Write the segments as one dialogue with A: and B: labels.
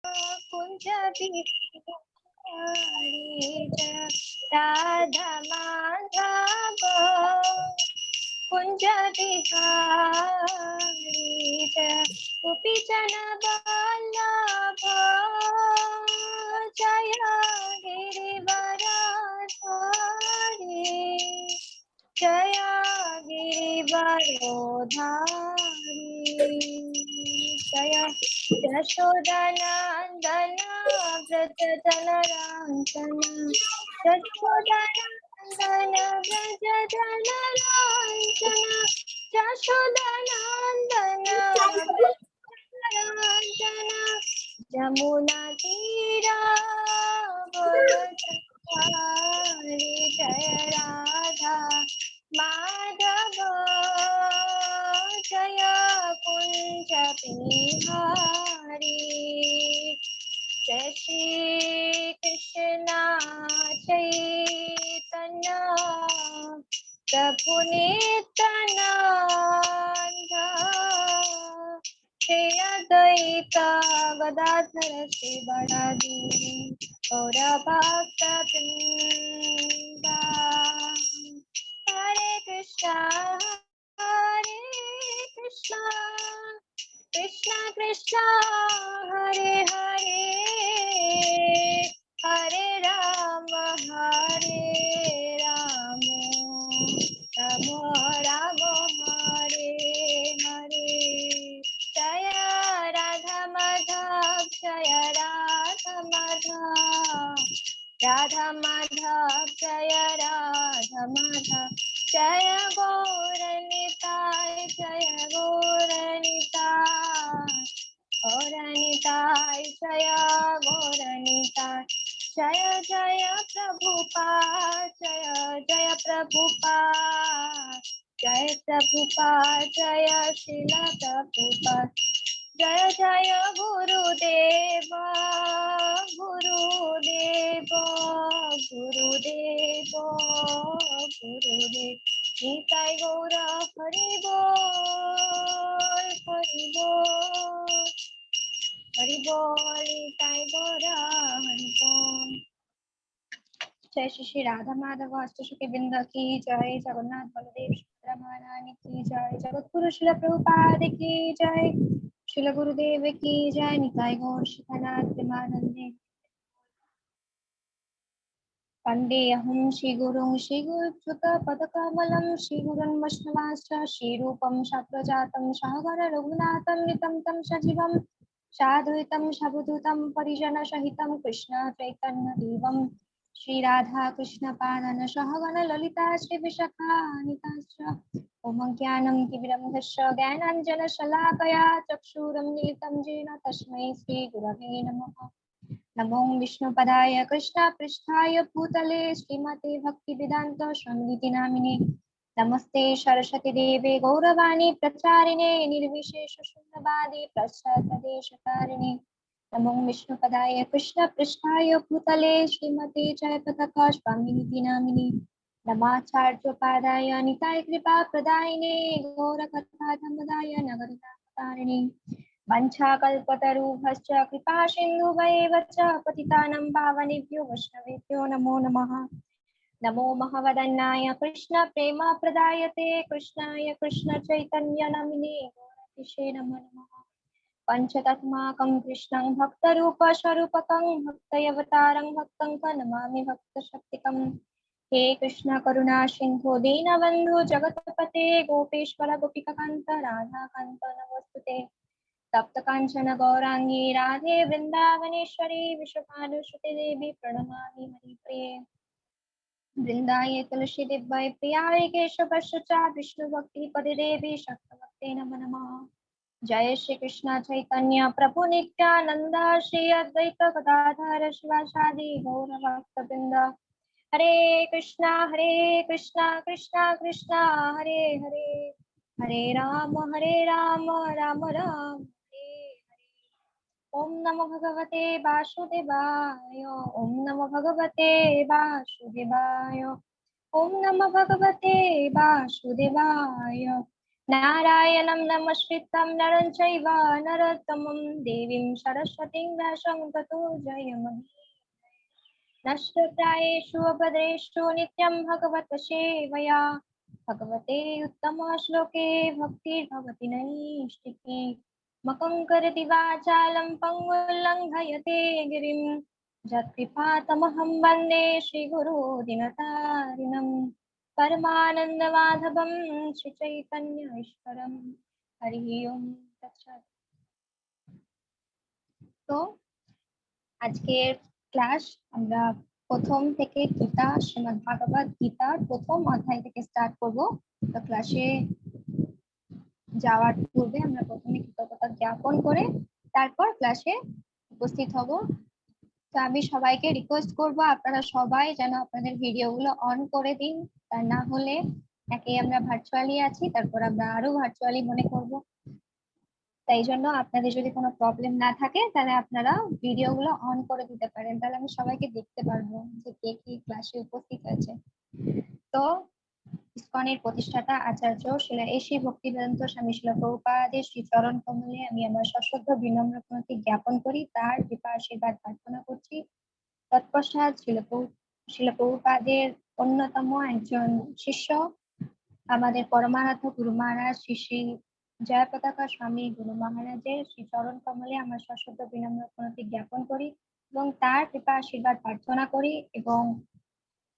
A: कुंज बिहारी राधा माधव कुंज बिहारी गोपी जन वल्लभ जय गिरिवरधारी जय गिरिवरधारी जय यशोदानंदन व्रज जनरांजन यशोदानंदन व्रज जनरांजन यशोदानंदन व्रज जनरांजन यमुना तीरावनचारी जय राधा माधव जय कुंज बिहारी जय श्री कृष्ण चैतन्य प्रभु नित्यानंद श्री अद्वैत गदाधर श्रीवासादि गौर भक्तवृंद हरे कृष्णा कृष्णा कृष्णा हरे हरे हरे राम राम राम हरे हरे जय राधा माधव जय राधा माधव राधा माधव जय राधा माधव जय गौर निताय जय गौर निताय जय गौर निताय जय जय प्रभुपाद जय प्रभुपाद जय प्रभुपाद जय श्रील प्रभुपाद जय जय गुरुदेव गुरुदेव गुरुदेव गुरुदेव निताय गौर हरि बोल हरि बोल हरि बोल निताय गौर हरि बोल। जय श्री श्री राधा माधव अष्टसखी वृंद की जय जगन्नाथ बलदेव सुभद्रा महारानी की जय जगतगुरु श्रील प्रभुपाद की जय श्रील गुरुदेव की जय निताय गौर शिखनाथ प्रेमानंदे वन्देऽहं श्रीगुरुं श्रीगुरुच्युतपदकमलं श्रीगुरुं वैष्णवांश्च श्रीरूपं साग्रजातं सहगण रघुनाथं नितं तं सजीवं साद्वैतं सावधूतं परिजनसहितं कृष्ण चैतन्यदेवं श्रीराधा कृष्णपादान् सहगण ललिता श्रीविशाखान्विताश्च ॐ ज्ञानं तिमिरन्धस्य ज्ञानाञ्जनशलाकया चक्षुरुन्मीलितं येन तस्मै श्रीगुरवे नमः। नमो विष्णुपदाय कृष्णपृष्ठाय भूतले श्रीमते भक्तिवेदान्त स्वामिनिति नामिने नमस्ते सरस्वती देवे गौरवाणी प्रचारिणे निर्विशेष शून्यवादी प्रसाददेशकारिणे नमो विष्णुपदाय कृष्णपृष्ठाय भूतले श्रीमते जयपताक स्वामिनिति नामिने नमाचार्योपाध्याय निताय कृपा प्रदायिने गौरकथाधमदाय नगरतारिणे वंशाकल्पतरुभ्यश्च कृपा सिन्धुभैव च पतितानां पावनेभ्यो वैष्णवेभ्यो नमो नमः। नमो महवदन्नाय कृष्ण प्रेम प्रदायते कृष्णाय कृष्ण चैतन्य नामिने गौरतिषे नमो नमः। पंचतत्माकं कृष्णं भक्तरूप स्वरूपकं भक्तयवतारं भक्तं च नमामि भक्तशक्तिकम्। हे कृष्ण करुणा सिन्धु दीनबन्धु जगत्पते गोपेश्वर गोपिकान्त राधाकान्त नमोस्तुते। तप्त कांचन गौरांगी राधे वृंदावनेश्वरी विश्वभानुसुते देवी प्रणमामि हरिप्रिये वृंदाये तुलसी दिव्य प्रियाय केशवश्च विष्णु भक्ति पदे देवी शक्तवत्ते नमो नमः। जय श्री कृष्ण चैतन्य प्रभु नित्यानंद श्री अद्वैत गदाधर शिवासादि गौर भक्तवृंद हरे कृष्णा कृष्णा कृष्णा हरे हरे हरे राम राम राम हरे हरे। ओम नमो भगवते वासुदेवाय ओम नमो भगवते वासुदेवाय ओम नमो भगवते वासुदेवाय नारायणं नमस्कृतं नरं चैव नरोत्तमं देवीं सरस्वतीं व्यासं ततो जयमुदीरये। नष्टप्रायेषु अपद्रेषु नित्यं भगवत सेवया भगवते उत्तमश्लोके भक्तिर्भवति नैष्टिकी मकं करति वाचालं पङ्गुल्लङ्घयते गिरिं यत्कृपातमहं वन्दे श्रीगुरो दिनतारिणं परमानन्दमाधवं श्रीचैतन्य ईश्वरं हरिः ओम तत्सत्। तो আজকের ক্লাস আমরা প্রথম থেকে গীতা শ্রীমদ্ ভাগবত গীতার প্রথম অধ্যায় থেকে স্টার্ট করব। তো ক্লাসে যাওয়ার পূর্বে আমরা প্রথমে কৃতজ্ঞতা জ্ঞাপন করে তারপর ক্লাসে উপস্থিত হব। তো আমি সবাইকে রিকোয়েস্ট করব আপনারা সবাই যেন আপনাদের ভিডিওগুলো অন করে দিন, তা না হলে একে আমরা ভার্চুয়ালি আছি তারপর আমরা আরো ভার্চুয়ালি মনে করব। তাই জন্য আপনাদের যদি কোনো প্রবলেম না থাকে তাহলে আপনারা ভিডিওগুলো অন করে দিতে পারেন, তাহলে আমি সবাইকে দেখতে পারবো যে কে কি ক্লাসে উপস্থিত হয়েছে। তো ইসকনের প্রতিষ্ঠাতা আচার্য শ্রী ভক্তিবেদান্ত স্বামী শিল প্রভুপাদের শ্রী চরণ কমলে আমি আমার সশ্রদ্ধ বিনম্র প্রণতি জ্ঞাপন করি, তার কৃপা আশীর্বাদ প্রার্থনা করছি। তৎপশ্চাৎ শিল প্রভুপাদের অন্যতম একজন শিষ্য আমাদের পরমারাধ্য গুরু মহারাজ শ্রী শ্রী জয় পতাকা স্বামী গুরু মহারাজের শ্রী চরণ কমলে আমার সশ্রদ্ধ বিনম্র প্রণতি জ্ঞাপন করি এবং তার কৃপা আশীর্বাদ প্রার্থনা করি। এবং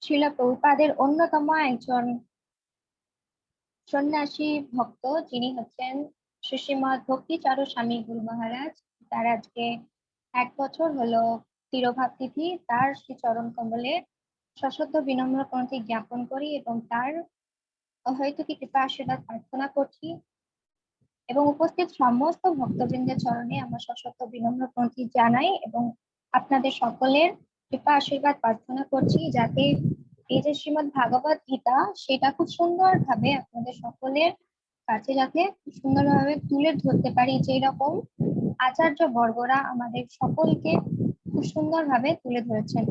A: শিল প্রভুপাদের অন্যতম একজন সন্ন্যাসী ভক্ত যিনি হচ্ছেন শ্রী শ্রীমৎ ভক্তিচারু স্বামী গুরু মহারাজ, তার আজকে 1 বছর হলো তিরোভাব তিথি, তার শ্রী চরণ কমলে সশ্রদ্ধ বিনম্র প্রণতি জ্ঞাপন করি এবং তার অহৈতুকী কৃপা আশীর্বাদ প্রার্থনা করছি। এবং উপস্থিত সমস্ত ভক্তবৃন্দের চরণে আমার সশ্রদ্ধ বিনম্র প্রণতি জানাই এবং আপনাদের সকলের কৃপা আশীর্বাদ প্রার্থনা করছি যাতে এই যে শ্রীমদ্ ভাগবত গীতা সেটা খুব সুন্দর ভাবে আপনাদের সকলের কাছে যাতে সুন্দরভাবে তুলে ধরতে পারি, যেই রকম আচার্য বর্গরা আমাদের সকলকে খুব সুন্দরভাবে তুলে ধরেছেন।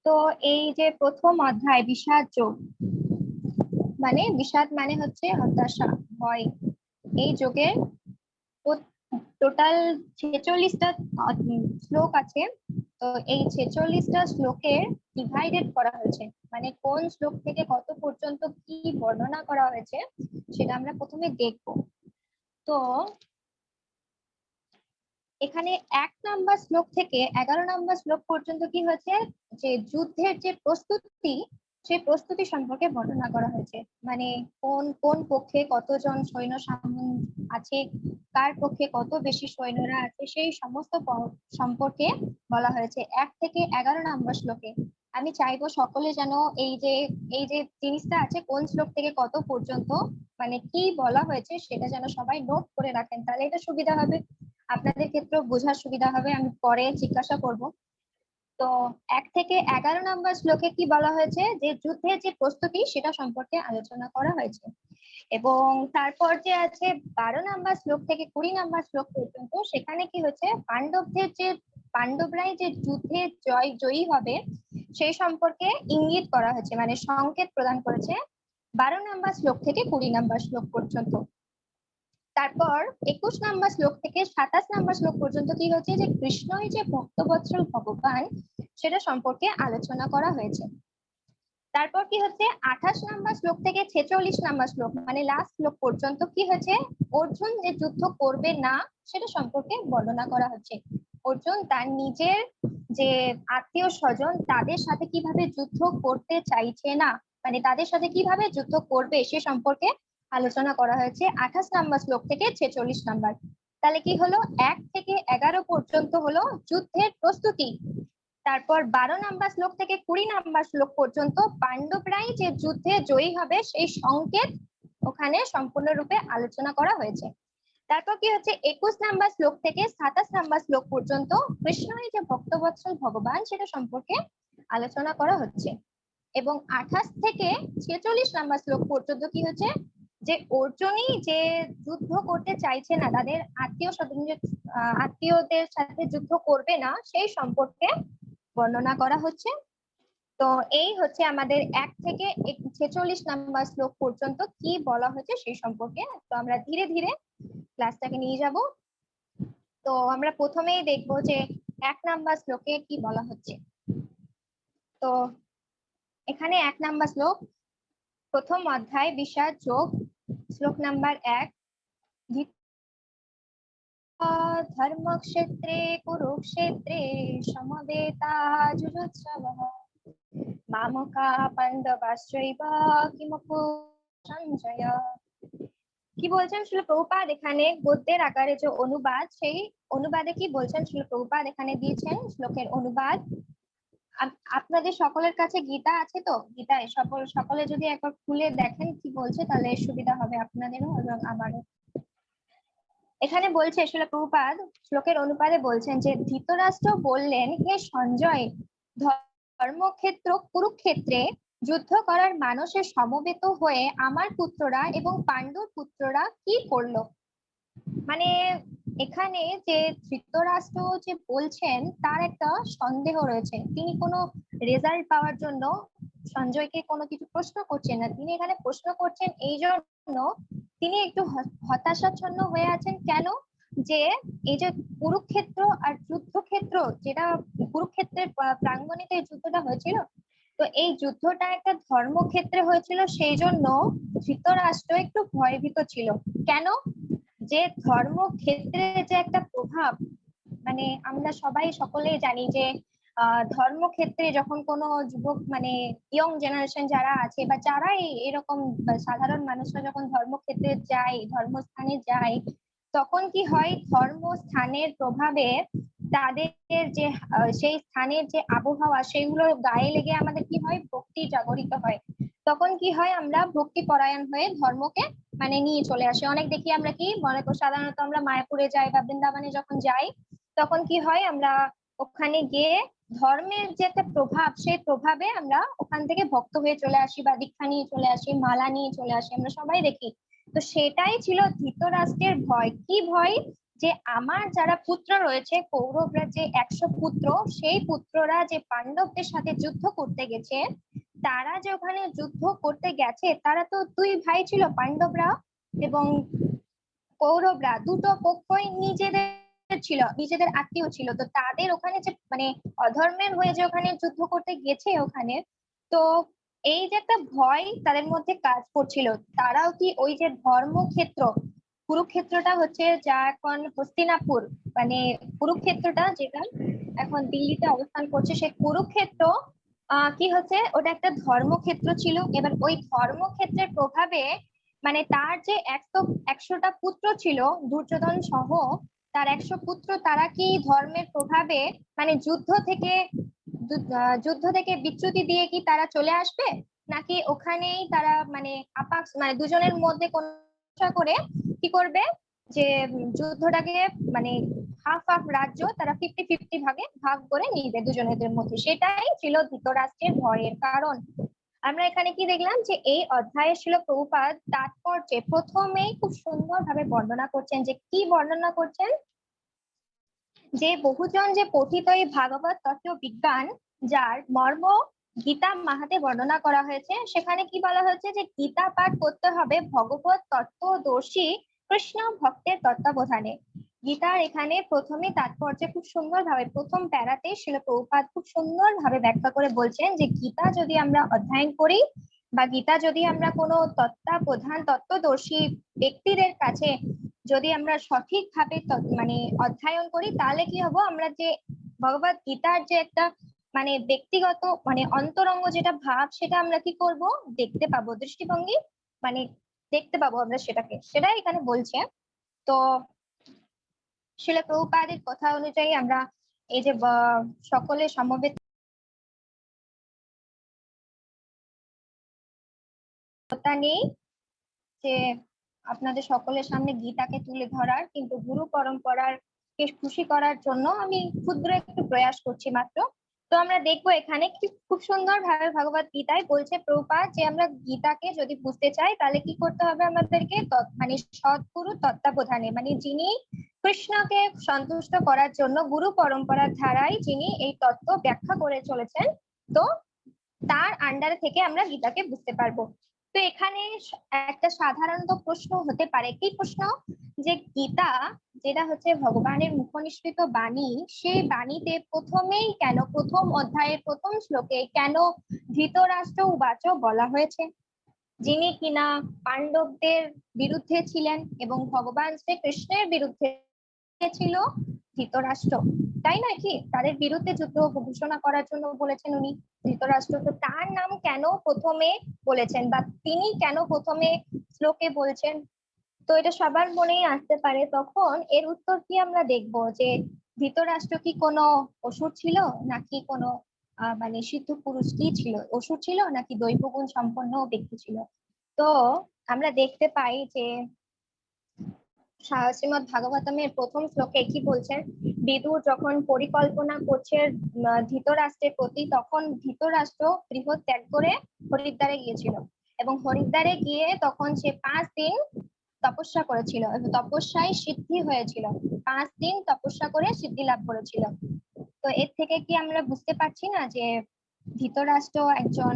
A: তো এই যে প্রথম অধ্যায় বিষাদ যোগ, মানে বিষাদ মানে হচ্ছে হতাশা, ভয়। এই যোগের টোটাল 46টা শ্লোক আছে। তো এই 46টা শ্লোকের ডিভাইডেড করা হয়েছে, মানে কোন শ্লোক থেকে কত পর্যন্ত কি বর্ণনা করা হয়েছে সেটা আমরা প্রথমে দেখব। তো এখানে 1 নাম্বার শ্লোক থেকে 11 নাম্বার শ্লোক পর্যন্ত কি হয়েছে, যে যুদ্ধের যে প্রস্তুতি সেই প্রস্তুতি সম্পর্কে বর্ণনা করা হয়েছে, মানে কোন কোন পক্ষে কতজন সৈন্য আছে, কার পক্ষে কত বেশি সৈন্যরা আছে, সেই সমস্ত সম্পর্কে বলা হয়েছে 1 থেকে 11 নাম্বার শ্লোকে। আমি চাইবো সকলে যেন এই যে জিনিসটা আছে কোন শ্লোক থেকে কত পর্যন্ত মানে কি বলা হয়েছে সেটা যেন সবাই নোট করে রাখেন, তাহলে এটা সুবিধা হবে, আপনাদের ক্ষেত্রেও বোঝার সুবিধা হবে, আমি পরে জিজ্ঞাসা করব। তো 1 থেকে 11 নাম্বার শ্লোকে কি বলা হয়েছে, যে যুদ্ধের যে প্রস্তুতি সেটা সম্পর্কে আলোচনা করা হয়েছে। এবং তারপর যে আছে 12 নাম্বার শ্লোক থেকে 20 নাম্বার শ্লোক পর্যন্ত, সেখানে কি হচ্ছে পাণ্ডবরাই যে যুদ্ধে জয়ী হবে সেই সম্পর্কে ইঙ্গিত করা হয়েছে, মানে সংকেত প্রদান করেছে 12 নাম্বার শ্লোক থেকে 20 নাম্বার শ্লোক পর্যন্ত। তারপর 21 নাম্বার শ্লোক থেকে 27 নাম্বার শ্লোক পর্যন্ত কি হচ্ছে, যে কৃষ্ণই যে ভক্তবৎসল ভগবান সেটা সম্পর্কে আলোচনা করা হয়েছে। তারপর কি হচ্ছে 28 নাম্বার শ্লোক থেকে 46 নাম্বার শ্লোক মানে লাস্ট শ্লোক পর্যন্ত কি হচ্ছে, অর্জুন যে যুদ্ধ করবে না সেটা সম্পর্কে বর্ণনা করা হচ্ছে। অর্জুন তার নিজের যে আত্মীয় স্বজন তাদের সাথে কিভাবে যুদ্ধ করতে চাইছে না, মানে তাদের সাথে কিভাবে যুদ্ধ করবে সে সম্পর্কে আলোচনা করা হয়েছে 28 নাম্বার শ্লোক থেকে 46 নাম্বার। তাহলে কি হলো, 1 থেকে 11 পর্যন্ত হলো যুদ্ধের প্রস্তুতি। তারপর 12 নাম্বার শ্লোক থেকে 20 নাম্বার শ্লোক পর্যন্ত পাণ্ডবরাই যে যুদ্ধে জয়ী হবে সেই সংকেত ওখানে সম্পূর্ণরূপে আলোচনা করা হয়েছে। তারপর কি হচ্ছে 21 নাম্বার শ্লোক থেকে 27 নাম্বার শ্লোক পর্যন্ত কৃষ্ণই যে ভক্তবৎসল ভগবান সেটা সম্পর্কে আলোচনা করা হচ্ছে। এবং 28 থেকে 46 নাম্বার শ্লোক পর্যন্ত কি হচ্ছে, যে অর্জুনই যে যুদ্ধ করতে চাইছে না, তাদের আত্মীয়দের সাথে যুদ্ধ করবে না সেই সম্পর্কে বর্ণনা করা হচ্ছে। তো এই হচ্ছে আমাদের 1 থেকে 46 নাম্বার শ্লোক পর্যন্ত কি বলা হয়েছে সেই সম্পর্কে। তো আমরা ধীরে ধীরে ক্লাসটাকে নিয়ে যাব। তো আমরা প্রথমেই দেখবো যে 1 নাম্বার শ্লোকে কি বলা হচ্ছে। তো এখানে 1 নাম্বার শ্লোক, প্রথম অধ্যায় বিষাদ যোগ, শ্লোক নাম্বার 1। ধর্মক্ষেত্রে কুরুক্ষেত্রে সমবেতাযুজুৎসবঃ মামকা পাণ্ডবাশ্চৈব কিমুপসঞ্জয়। কি বলছেন শিল প্রভুপাদ এখানে গদ্যের আকারে যে অনুবাদ, সেই অনুবাদে কি বলছেন শিল প্রভুপাদ এখানে দিয়েছেন শ্লোকের অনুবাদ। আপনাদের সকলের কাছে গীতা আছে তো? গীতায় সকলে যদি একবার খুলে দেখেন কি বলছে তাহলে সুবিধা হবে আপনাদেরও এবং আমারও। এখানে বলছে শিল প্রভুপাদ শ্লোকের অনুবাদে বলছেন যে ধৃতরাষ্ট্র বললেন, হে সঞ্জয়, ধর্মক্ষেত্র কুরুক্ষেত্রে যুদ্ধ করার মানুষের সমবেত হয়ে আমার পুত্ররা এবং পাণ্ডুর পুত্ররা কি করলো। মানে এখানে যে ধৃতরাষ্ট্র যে বলছেন তার একটা সন্দেহ রয়েছে। তিনি কোনো রেজাল্ট পাওয়ার জন্য সঞ্জয়কে কোনো কিছু প্রশ্ন করছেন না, তিনি এখানে প্রশ্ন করছেন এই জন্য তিনি একটু হতাশাচ্ছন্ন হয়ে আছেন। কেন? যে এই যে কুরুক্ষেত্র আর যুদ্ধক্ষেত্র, যেটা কুরুক্ষেত্রের প্রাঙ্গণিতে যুদ্ধটা হয়েছিল, তো এই যুদ্ধটা একটা ধর্মক্ষেত্রে হয়েছিল, সেই জন্য ধৃতরাষ্ট্র একটু ভয়ভীত ছিল। কেন? যে ধর্মক্ষেত্রে যে একটা প্রভাব, মানে আমরা সবাই সকলেই জানি যে ধর্মক্ষেত্রে যখন কোনো যুবক মানে ইয়ং জেনারেশন যারা আছে বা যারা এরকম সাধারণ মানুষরা যখন ধর্মক্ষেত্রে যায়, ধর্মস্থানে যায়, তখন কি হয়, ধর্মস্থানের প্রভাবে তাদের যে সেই স্থানের যে আবহাওয়া সেগুলো গায়ে লেগে আমাদের কি হয়, ভক্তি জাগরিত হয়। তখন কি হয়, আমরা ভক্তি পরায়ণ হয়ে ধর্মকে মানে নিয়ে চলে আসি। অনেক দেখি আমরা কি মনে করি, সাধারণত আমরা মায়াপুরে যাই বা বৃন্দাবনে যখন যাই, তখন কি হয়, আমরা ওখানে গিয়ে ধর্মের যে একটা প্রভাব, সেই প্রভাবে আমরা ওখান থেকে ভক্ত হয়ে চলে আসি বা দীক্ষা নিয়ে চলে আসি, মালা নিয়ে চলে আসি, আমরা সবাই দেখি। তো সেটাই ছিল ধৃতরাষ্ট্রের ভয়। কি ভয়? যে আমার যারা পুত্র রয়েছে, কৌরবরা যে 100 পুত্র, সেই পুত্ররা যে পাণ্ডবদের সাথে যুদ্ধ করতে গেছে, তারা যে ওখানে যুদ্ধ করতে গেছে, তারা তো 2 ভাই ছিল, পাণ্ডবরা এবং কৌরবরা, দুটো পক্ষই নিজেদের ছিল, নিজেদের আত্মীয় ছিল। তো তাদের ওখানে যে মানে অধর্মের হয়ে যে ওখানে যুদ্ধ করতে গেছে ওখানে, তো এই যে একটা ভয় তাদের মধ্যে কাজ করছিল। তারাও কি ওই যে ধর্মক্ষেত্র, কুরুক্ষেত্রটা হচ্ছে যা এখন হস্তিনাপুর, মানে কুরুক্ষেত্রটা যেটা এখন দিল্লিতে অবস্থান করছে, সেই কুরুক্ষেত্র কি হচ্ছে, ওটা একটা ধর্মক্ষেত্র ছিল। এবার ওই ধর্মক্ষেত্রের প্রভাবে মানে তার যে 100টা পুত্র ছিল, দুর্যোধন সহ তার 100 পুত্র, তারা কি ধর্মের প্রভাবে মানে যুদ্ধ থেকে বিচ্যুতি দিয়ে কি তারা চলে আসবে, নাকি ওখানেই তারা মানে মানে দুজনের মধ্যে কোন করে কি করবে, যে যুদ্ধটাকে মানে হাফ হাফ রাজ্য তারা 50-50 ভাগে ভাগ করে নিবে দুজনের মধ্যে। সেটাই ছিল ধৃতরাষ্ট্রের ভয়ের কারণ। আমরা এখানে কি দেখলাম, যে এই অধ্যায়ে ছিল প্রভুপাদ তাৎপর্যে প্রথমেই খুব সুন্দরভাবে বর্ণনা করছেন। যে কি বর্ণনা করছেন, যে বহুজন যে পঠিত এই ভাগবত তত্ত্ব বিজ্ঞান, যার মর্ম গীতা মাহাতে বর্ণনা করা হয়েছে, সেখানে কি বলা হয়েছে, যে গীতা পাঠ করতে হবে ভগবত তত্ত্বদর্শী কৃষ্ণ ভক্তের তত্ত্বাবধানে। গীতার এখানে প্রথমে তাৎপর্য খুব সুন্দরভাবে প্রথম প্যারাতে শিল প্রভুপাদ খুব সুন্দরভাবে ব্যাখ্যা করে বলছেন, যে গীতা যদি আমরা অধ্যয়ন করি বা গীতা যদি আমরা কোনো তত্ত্বদর্শী ব্যক্তিদের কাছে যদি আমরা সঠিকভাবে মানে অধ্যয়ন করি, তাহলে কি হবো, আমরা যে ভগবত গীতার যে একটা মানে ব্যক্তিগত মানে অন্তরঙ্গ যেটা ভাব, সেটা আমরা কি করব, দেখতে পাবো, দৃষ্টিভঙ্গি মানে দেখতে পাবো আমরা সেটাকে, সেটাই এখানে বলছে। তো শিল প্রভুপাদের কথা অনুযায়ী আমরা এই যে সকলে সমবেত নেই যে আপনাদের সকলের সামনে গীতাকে তুলে ধরার, কিন্তু গুরু পরম্পরার কে খুশি করার জন্য আমি ক্ষুদ্র একটু প্রয়াস করছি মাত্র। তো আমরা দেখবো এখানে খুব সুন্দর ভাবে ভগবত গীতায় বলছে প্রভুপাদ, যে আমরা গীতাকে যদি বুঝতে চাই তাহলে কি করতে হবে আমাদেরকে, মানে সৎগুরু তত্ত্বাবধানে, মানে যিনি কৃষ্ণকে সন্তুষ্ট করার জন্য গুরু পরম্পরার ধারায় যিনি এই তত্ত্ব ব্যাখ্যা করে চলেছেন, তো তার আন্ডারে থেকে আমরা গীতাকে বুঝতে পারবো। তো এখানে একটা সাধারণত প্রশ্ন হতে পারে, কি প্রশ্ন, যে গীতা যেটা হচ্ছে ভগবানের মুখনিসৃত বাণী, সেই বাণীতে প্রথমেই কেন, প্রথম অধ্যায়ের প্রথম শ্লোকে কেন ধৃতরাষ্ট্র উবাচ বলা হয়েছে, যিনি কিনা পাণ্ডবদের বিরুদ্ধে ছিলেন এবং ভগবান শ্রীকৃষ্ণের বিরুদ্ধে ছিল ধৃতরাষ্ট্র, তাই না? কি তাদের বিরুদ্ধে যুদ্ধ ঘোষণা করার জন্য বলেছেন উনি ধৃতরাষ্ট্র। তো তার নাম কেন প্রথমে বলেছেন, বা তিনি কেন প্রথমে শ্লোকে বলছেন, তো এটা সবার মনেই আসতে পারে। তখন এর উত্তর কি আমরা দেখব, যে ধৃতরাষ্ট্র কি কোনো অসুর ছিল, নাকি কোনো মানে সিদ্ধ পুরুষ কি ছিল, অসুর ছিল নাকি দৈবগুণ সম্পন্ন ব্যক্তি ছিল। তো আমরা দেখতে পাই যে শ্রীমদ ভাগবতমের প্রথম শ্লোকে কি বলছেন, বিদুর যখন পরিকল্পনা করছে ধৃতরাষ্ট্রের প্রতি, তখন ধৃতরাষ্ট্র গৃহ ত্যাগ করে হরিদ্বারে গিয়েছিল, এবং হরিদ্বারে গিয়ে তখন সে 5 দিন তপস্যা করেছিল এবং তপস্যায় সিদ্ধি হয়েছিল, 5 দিন তপস্যা করে সিদ্ধি লাভ করেছিল। তো এর থেকে কি আমরা বুঝতে পারছি না যে ধৃতরাষ্ট্র একজন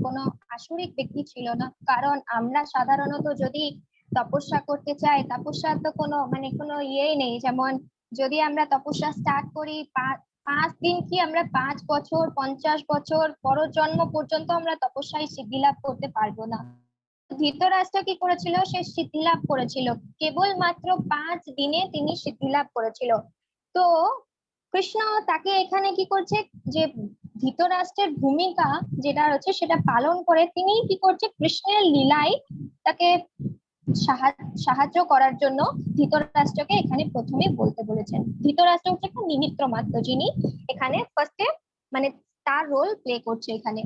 A: কোনো আসরিক ব্যক্তি ছিল না? কারণ আমরা সাধারণত যদি তপস্যা করতে চাই, তপস্যার তো কোনো মানে কোনো ইয়েই নেই, যেমন যদি আমরা তপস্যা স্টার্ট করি 5 দিন, কি আমরা 5 বছর 50 বছর পরজন্ম পর্যন্ত আমরা তপস্যায় সিদ্ধি লাভ করতে পারবো না। ধৃতরাষ্ট্র কি করেছিল, সে সিদ্ধি লাভ করেছিল কেবলমাত্র 5 দিনে, তিনি সিদ্ধি লাভ করেছিল। তো কৃষ্ণ তাকে এখানে কি করছে, যে ধৃতরাষ্ট্রের ভূমিকা যেটা রয়েছে সেটা পালন করে তিনি কি করছে, কৃষ্ণের লীলায় তাকে সাহায্য করার জন্য ধৃতরাষ্ট্রকে এখানে প্রথমে বলতে বলেছেন। ধৃতরাষ্ট্র হচ্ছে একটা নিমিত্ত মাত্র, যিনি এখানে ফার্স্টে মানে তার রোল প্লে করছে এখানে।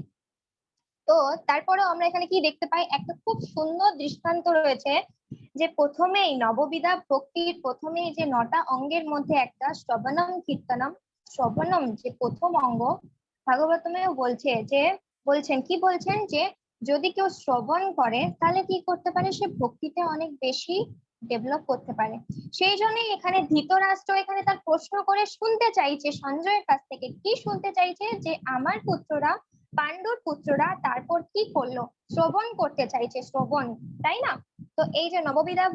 A: তো তারপরে আমরা এখানে কি দেখতে পাই, একটা খুব সুন্দর দৃষ্টান্ত রয়েছে, যে প্রথমেই নববিধা ভক্তির প্রথমেই যে 9টা অঙ্গের মধ্যে একটা শ্রবণম কীর্তনম, শ্রবণম যে প্রথম অঙ্গ, ভাগবতমেও বলছে যে বলছেন কি বলছেন, যে যদি কেউ শ্রবণ করে তাহলে কি করতে পারে, সে ভক্তিতে অনেক বেশি ডেভেলপ করতে পারে। সেই জন্যই এখানে ধৃতরাষ্ট্র এখানে তার প্রশ্ন করে শুনতে চাইছে সঞ্জয়ের কাছ থেকে, কি শুনতে চাইছে, যে আমার পুত্ররা, পাণ্ডুর পুত্ররা তারপর কি করলো, শ্রবণ করতে চাইছে, শ্রবণ, তাই না? তো এই যে নববিধা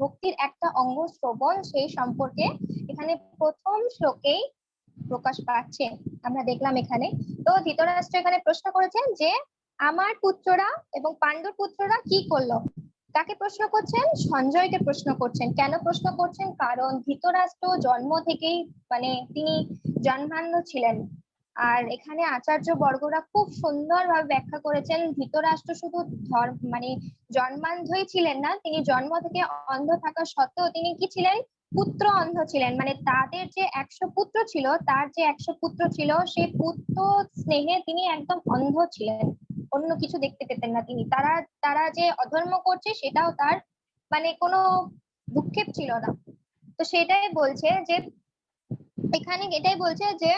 A: ভক্তির একটা অঙ্গ শ্রবণ, সেই সম্পর্কে এখানে প্রথম শ্লোকেই প্রকাশ পাচ্ছে, আমরা দেখলাম এখানে। তো ধৃতরাষ্ট্র এখানে প্রশ্ন করেছেন যে আমার পুত্ররা এবং পাণ্ডুর পুত্ররা কি করলো, কাকে প্রশ্ন করছেন, সঞ্জয়কে প্রশ্ন করছেন। কেন প্রশ্ন করছেন, কারণ ধৃতরাষ্ট্র জন্ম থেকেই মানে তিনি জন্মান্ধ ছিলেন। আর এখানে আচার্য বর্গরা খুব সুন্দরভাবে ব্যাখ্যা করেছেন, ধৃতরাষ্ট্র শুধু মানে জন্মান্ধই ছিলেন না, তিনি জন্ম থেকে অন্ধ থাকা সত্ত্বেও তিনি কি ছিলেন, পুত্র অন্ধ ছিলেন। মানে তাদের যে 100 পুত্র ছিল, তার যে 100 পুত্র ছিল, সেই পুত্র স্নেহে তিনি একদম অন্ধ ছিলেন, অন্য কিছু দেখতে পেতেন না তিনি। তারা তারা যে অধর্ম করছে সেটাও তার মানে কোনো ভ্রুক্ষেপ ছিল না। তো সেটাই বলছে যে এখানে এটাই বলছে যে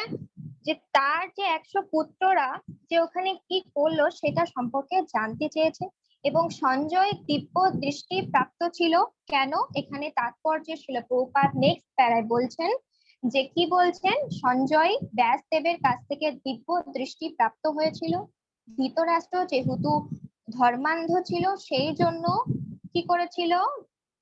A: যে তার যে 100 পুত্ররা যে ওখানে কি করলো সেটা সম্পর্কে জানতে চেয়েছে, এবং সঞ্জয় দিব্য দৃষ্টি প্রাপ্ত ছিল। কেন, এখানে তাৎপর্য ছিল, প্রভুপাদ নেক্সট প্যারায় বলছেন যে কি বলছেন, সঞ্জয় ব্যাসদেবের কাছ থেকে দিব্য দৃষ্টি প্রাপ্ত হয়েছিল। ধৃতরাষ্ট্র যেহেতু ধর্মান্ধ ছিল, সেই জন্য কি করেছিল,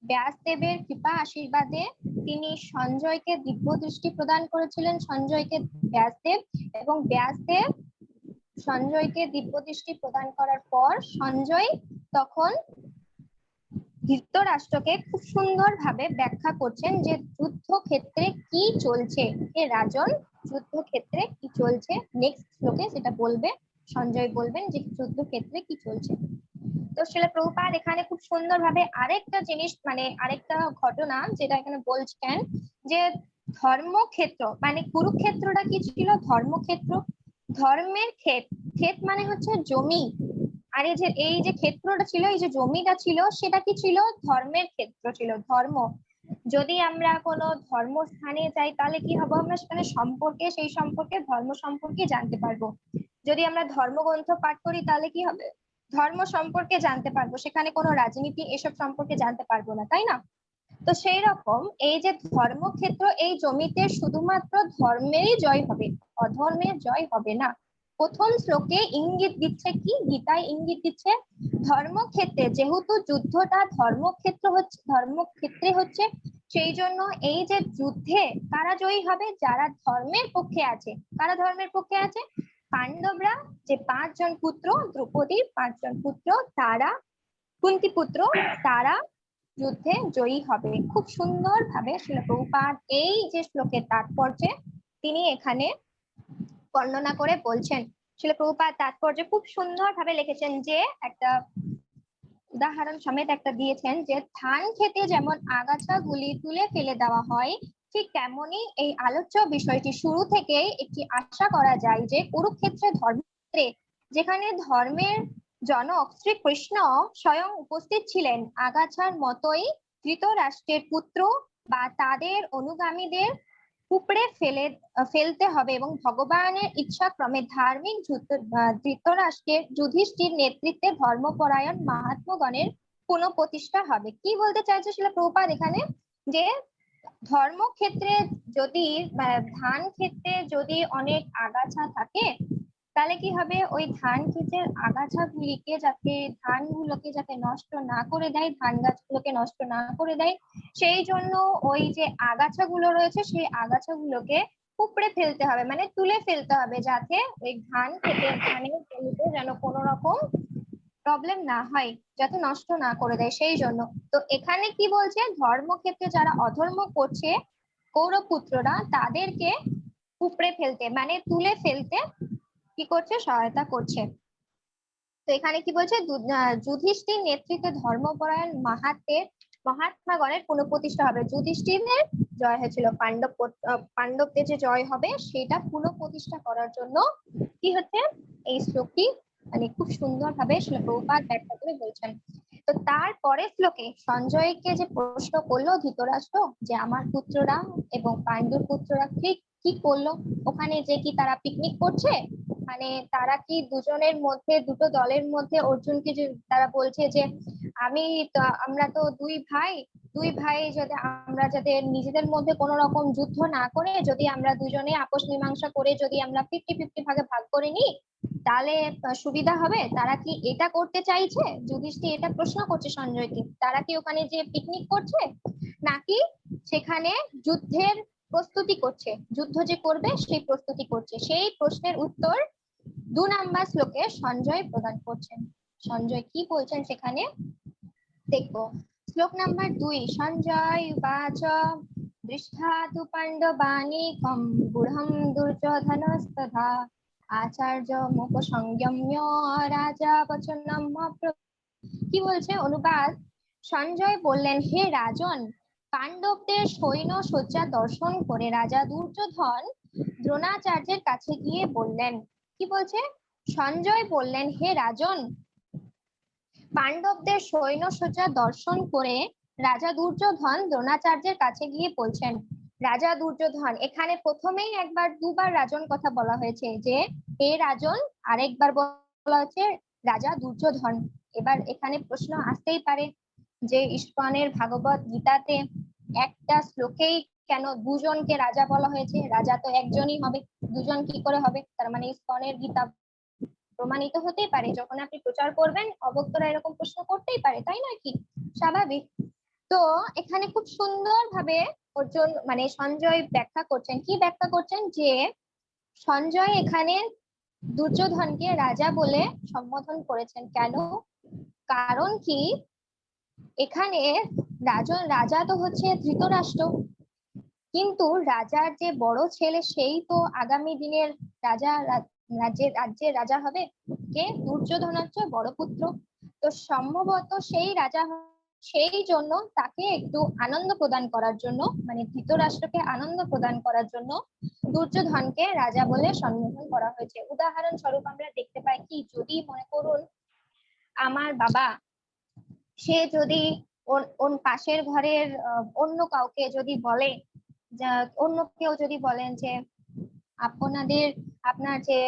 A: ব্যাসদেবের কৃপা আশীর্বাদে তিনি সঞ্জয়কে দিব্য দৃষ্টি প্রদান করেছিলেন, সঞ্জয়কে ব্যাসদেব, এবং ব্যাসদেব সঞ্জয়কে দিব্য দৃষ্টি প্রদান করার পর সঞ্জয় তখন ধৃতরাষ্ট্রকে খুব সুন্দরভাবে ব্যাখ্যা করছেন যে যুদ্ধক্ষেত্রে কি চলছে, এ রাজন যুদ্ধক্ষেত্রে কি চলছে, নেক্সট শ্লোকে সেটা বলবে, সঞ্জয় বলবেন যে যুদ্ধক্ষেত্রে কি চলছে। তো শিলা প্রভুপাদ এখানে খুব সুন্দরভাবে আরেকটা জিনিস মানে আরেকটা ঘটনা যেটা এখানে বলছেন, যে ধর্মক্ষেত্র মানে কুরুক্ষেত্রটা কি ছিল, ধর্মক্ষেত্র, ধর্মের ক্ষেত, ক্ষেত মানে হচ্ছে জমি, আর এই যে ক্ষেত্রটা ছিল, এই যে জমিটা ছিল, সেটা কি ছিল, ধর্মের ক্ষেত্র ছিল, ধর্ম। যদি আমরা কোনো ধর্মস্থানে যাই তাহলে কি হবে, আমরা সেখানে সম্পর্কে সেই সম্পর্কে ধর্ম সম্পর্কে জানতে পারবো। যদি আমরা ধর্মগ্রন্থ পাঠ করি তাহলে কি হবে, ধর্ম সম্পর্কে জানতে পারবো, সেখানে কোনো রাজনীতি এসব সম্পর্কে জানতে পারবো না, তাই না? তো সেই রকম এই যে ধর্মক্ষেত্র, এই জমিতে শুধুমাত্র ধর্মেরই জয় হবে, অধর্মের জয় হবে না। প্রথম শ্লোকে ইঙ্গিত দিচ্ছে কি, গীতায় ইঙ্গিত দিচ্ছে ধর্মক্ষেত্রে, যেহেতু যুদ্ধটা ধর্মক্ষেত্রে হচ্ছে, সেই জন্য এই যে যুদ্ধে কারা জয়ী হবে, যারা ধর্মের পক্ষে আছে। কারা ধর্মের পক্ষে আছে? পাণ্ডবরা, যে 5 জন পুত্র, দ্রৌপদীর 5 জন পুত্র, তারা কুন্তী পুত্র, তারা যুদ্ধে জয়ী হবে। খুব সুন্দর ভাবে শ্রীল প্রভুপাদ এই যে শ্লোকের তাৎপর্যে তিনি এখানে বর্ণনা করে বলছেন। শ্রীল প্রভুপাদ তাৎপর্য খুব সুন্দর ভাবে লিখেছেন, যে একটা উদাহরণ সমেত একটা দিয়েছেন, যে ধান খেতে যেমন আগাছাগুলি তুলে ফেলে দেওয়া হয়, ঠিক তেমনি এই আলোচ্য বিষয়টি শুরু থেকেই একটি আশা করা যায় যে কুরুক্ষেত্রে ধর্মক্ষেত্রে, যেখানে ধর্মের জনক শ্রীকৃষ্ণ স্বয়ং উপস্থিত ছিলেন, আগাছার মতোই ধৃতরাষ্ট্রের পুত্র বা তাদের অনুগামীদের উপড়ে ফেলতে হবে এবং ভগবানের ইচ্ছাক্রমে ধার্মিক ধৃতরাষ্ট্রের যুধিষ্ঠির নেতৃত্বে ধর্মপরায়ণ মহাত্মগণের পুনঃপ্রতিষ্ঠা হবে। কি বলতে চাইছে শিলা প্রভুপাদ এখানে, যে ধর্মক্ষেত্রে যদি ধান ক্ষেত্রে যদি অনেক আগাছা থাকে, তাহলে কি হবে, ওই ধান ক্ষেতের আগাছাগুলিকে যাতে নষ্ট না করে দেয়, ধান গাছগুলোকে নষ্ট না করে দেয়, সেই জন্য ওই যে আগাছাগুলো রয়েছে সেই আগাছাগুলোকে উপড়ে ফেলতে হবে, মানে তুলে ফেলতে হবে, যাতে ওই ধানের জমিতে যেন কোনো রকম প্রবলেম না হয়, যাতে নষ্ট না করে দেয়, সেই জন্য। তো এখানে কি বলছে, ধর্মক্ষেত্রে যারা অধর্ম করছে কৌরবপুত্ররা, তাদেরকে উপড়ে ফেলতে মানে তুলে ফেলতে কি করছে, সহায়তা করছে। তো এখানে কি বলছে, যুধিষ্ঠির নেতৃত্বে ধর্মপরায়ণ মহাত্মাগণের পুনঃপ্রতিষ্ঠা হবে। যুধিষ্ঠিরের জয় হয়েছিল, পাণ্ডবদের যে জয় হবে সেটা পুনঃপ্রতিষ্ঠা করার জন্য কি হচ্ছে, এই শ্লোকটি মানে খুব সুন্দর ভাবে প্রভুপাদ ব্যাখ্যা করে বলছেন। তো তারপরে শ্লোকে সঞ্জয়কে যে প্রশ্ন করলো ধৃতরাষ্ট্র, যে আমার পুত্ররা এবং পাণ্ডুর পুত্ররা ঠিক কি করলো ওখানে, যে কি তারা পিকনিক করছে, মানে তারা কি দুজনের মধ্যে, দুটো দলের মধ্যে অর্জুনকে যে তারা বলছে যে আমরা তো দুই ভাই যদি আমরা যাতে নিজেদের মধ্যে কোনো রকম যুদ্ধ না করে, যদি আমরা দুজনে আপোষ মীমাংসা করে যদি আমরা 50-50 ভাগে ভাগ করে নিই, তাহলে সুবিধা হবে। তারা কি এটা করতে চাইছে? যুধিষ্ঠির এটা প্রশ্ন করছে সঞ্জয়কে, তারা কি ওখানে যে পিকনিক করছে, নাকি সেখানে যুদ্ধের প্রস্তুতি করছে, যুদ্ধ যে করবে সেই প্রস্তুতি করছে? সেই প্রশ্নের উত্তর 2 নম্বর শ্লোকে সঞ্জয় প্রদান করছেন। সঞ্জয় কি বলছেন সেখানে দেখবো। শ্লোক নাম্বার 2, সঞ্জয় উবাচ দৃষ্টা তু পাণ্ডবানীকম গূঢ়ম দুর্যোধনস্তথা আচার্য মুখ সংযম্য রাজা বচনম। কি বলছে অনুবাদ, সঞ্জয় বললেন, হে রাজন, পাণ্ডবদের সৈন্য সজ্জা দর্শন করে রাজা দুর্যোধন দ্রোণাচার্যের কাছে গিয়ে বললেন। কি বলছে, সঞ্জয় বললেন, হে রাজন, পাণ্ডবদের সৈন্য সজ্জা দর্শন করে রাজা দুর্যোধন দ্রোণাচার্যের কাছে গিয়ে বলছেন। রাজা দুর্যোধন, এখানে প্রথমেই দুবার রাজন কথা বলা হয়েছে, যে হে রাজন, আরেকবার বলা হচ্ছে রাজা দুর্যোধন। এবার এখানে প্রশ্ন আসতেই পারে যে ইস্কনের ভাগবত গীতাতে একটা শ্লোকেই কেন দুজনকে রাজা বলা হয়েছে? রাজা তো একজনই হবে, দুজন কি করে হবে? তার মানে ইস্কনের গীতা প্রমাণিত হতেই পারে, যখন আপনি প্রচার করবেন অভক্তরা এরকম প্রশ্ন করতেই পারে, তাই নয় কি? স্বাভাবিক। তো এখানে খুব সুন্দর ভাবে অর্জুন মানে সঞ্জয় ব্যাখ্যা করছেন। কি ব্যাখ্যা করছেন, যে সঞ্জয় এখানে দুর্যোধনকে রাজা বলে সম্বোধন করেছেন কেন? কারণ কি, এখানে রাজা তো হচ্ছে ধৃতরাষ্ট্র, কিন্তু রাজার যে বড় ছেলে সেই তো আগামী দিনের রাজ্যের রাজা হবে, কে? দুর্যোধন হচ্ছে বড় পুত্র। তো সম্ভবত সেই রাজা, সেই জন্য তাকে একটু আনন্দ প্রদান করার জন্য, মানে ধৃতরাষ্ট্রকে আনন্দ প্রদান করার জন্য দুর্যোধনকে রাজা বলে সম্বোধন করা হয়েছে। উদাহরণস্বরূপ আমরা দেখতে পাই কি, যদি মনে করুন আমার বাবা, সে যদি পাশের ঘরের অন্য কাউকে যদি বলে, অন্য কেউ যদি বলেন যে আপনার যে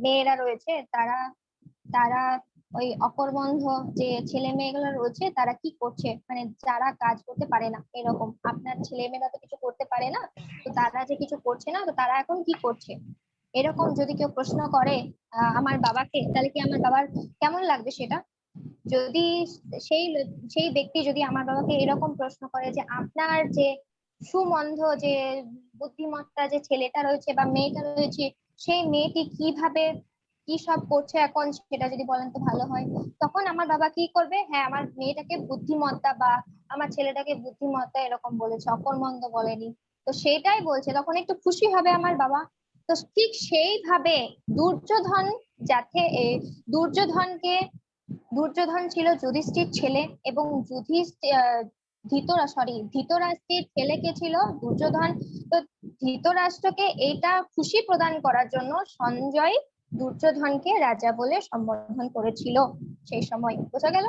A: মেয়েরা রয়েছে তারা তারা ওই অকর্মণ্য যে ছেলে মেয়েগুলো রয়েছে তারা কি করছে, মানে যারা কাজ করতে পারে না, এরকম আপনার ছেলে মেয়েরা তো কিছু করতে পারে না, তো তারা যে কিছু করছে না, তো তারা এখন কি করছে? এরকম যদি কেউ প্রশ্ন করে আমার বাবাকে, তাহলে কি আমার বাবার কেমন লাগবে সেটা? যদি সেই সেই ব্যক্তি যদি আমার বাবাকে এরকম প্রশ্ন করে যে আপনার যে সুমন্ধ যে বুদ্ধিমত্তা যে ছেলেটা রয়েছে বা মেয়েটা রয়েছে, সেই মেয়েটি কিভাবে কি সব করছে এখন, সেটা যদি বলেন তো ভালো হয়। তখন আমার বাবা কি করবে? হ্যাঁ, আমার মেয়েটাকে বুদ্ধিমত্তা বা আমার ছেলেটাকে বুদ্ধিমত্তা এরকম বলেছে, অকর্মণ্য বলেনি। তো সেটাই বলছে, তখন একটু খুশি হবে আমার বাবা। তো ঠিক সেইভাবে দুর্যোধন, যাতে দুর্যোধনকে, দুর্যোধন ছিল যুধিষ্ঠির ছেলে এবং ধৃতরাষ্ট্রের ছেলে কে ছিল? দুর্যোধন। তো ধৃতরাষ্ট্রকে এটা খুশি প্রদান করার জন্য সঞ্জয় দুর্যোধনকে রাজা বলে সম্বোধন করেছিল সেই সময়। বোঝা গেল?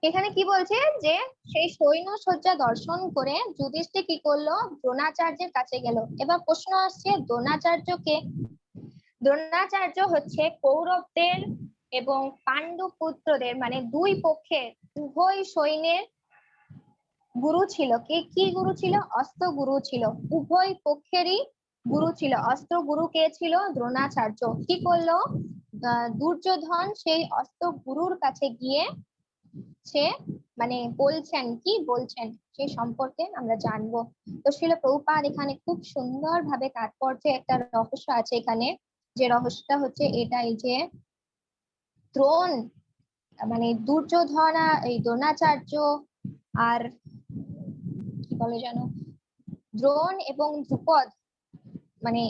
A: এখানে কি বলছে যে সেই সৈন্য সজ্জা দর্শন করে যুধিষ্ঠির কি করলো? দ্রোণাচার্যের কাছে গেল। এবার প্রশ্ন আসছে, দ্রোণাচার্যকে, দ্রোণাচার্য হচ্ছে কৌরবদের এবং পাণ্ডু পুত্রদের মানে দুই পক্ষের উভয় সৈন্যের গুরু ছিল। কে কি গুরু ছিল? অস্ত্র গুরু ছিল। উভয় পক্ষেরই গুরু ছিল। অস্ত্র গুরু কে ছিল? দ্রোণাচার্য। কি করলো? দুর্যোধন সেই অস্ত্র গুরুর কাছে গিয়ে সে মানে বলছেন, কি বলছেন সেই সম্পর্কে আমরা জানবো। তো শিল প্রভুপাদ এখানে খুব সুন্দর ভাবে তাৎপর্যে একটা রহস্য আছে এখানে, যে রহস্যটা হচ্ছে এটাই যে দ্রোণ মানে দুর্যোধনা এই দ্রোণাচার্য আর কি বলে জানো, দ্রোণ এবং ধ্রুপদ মানে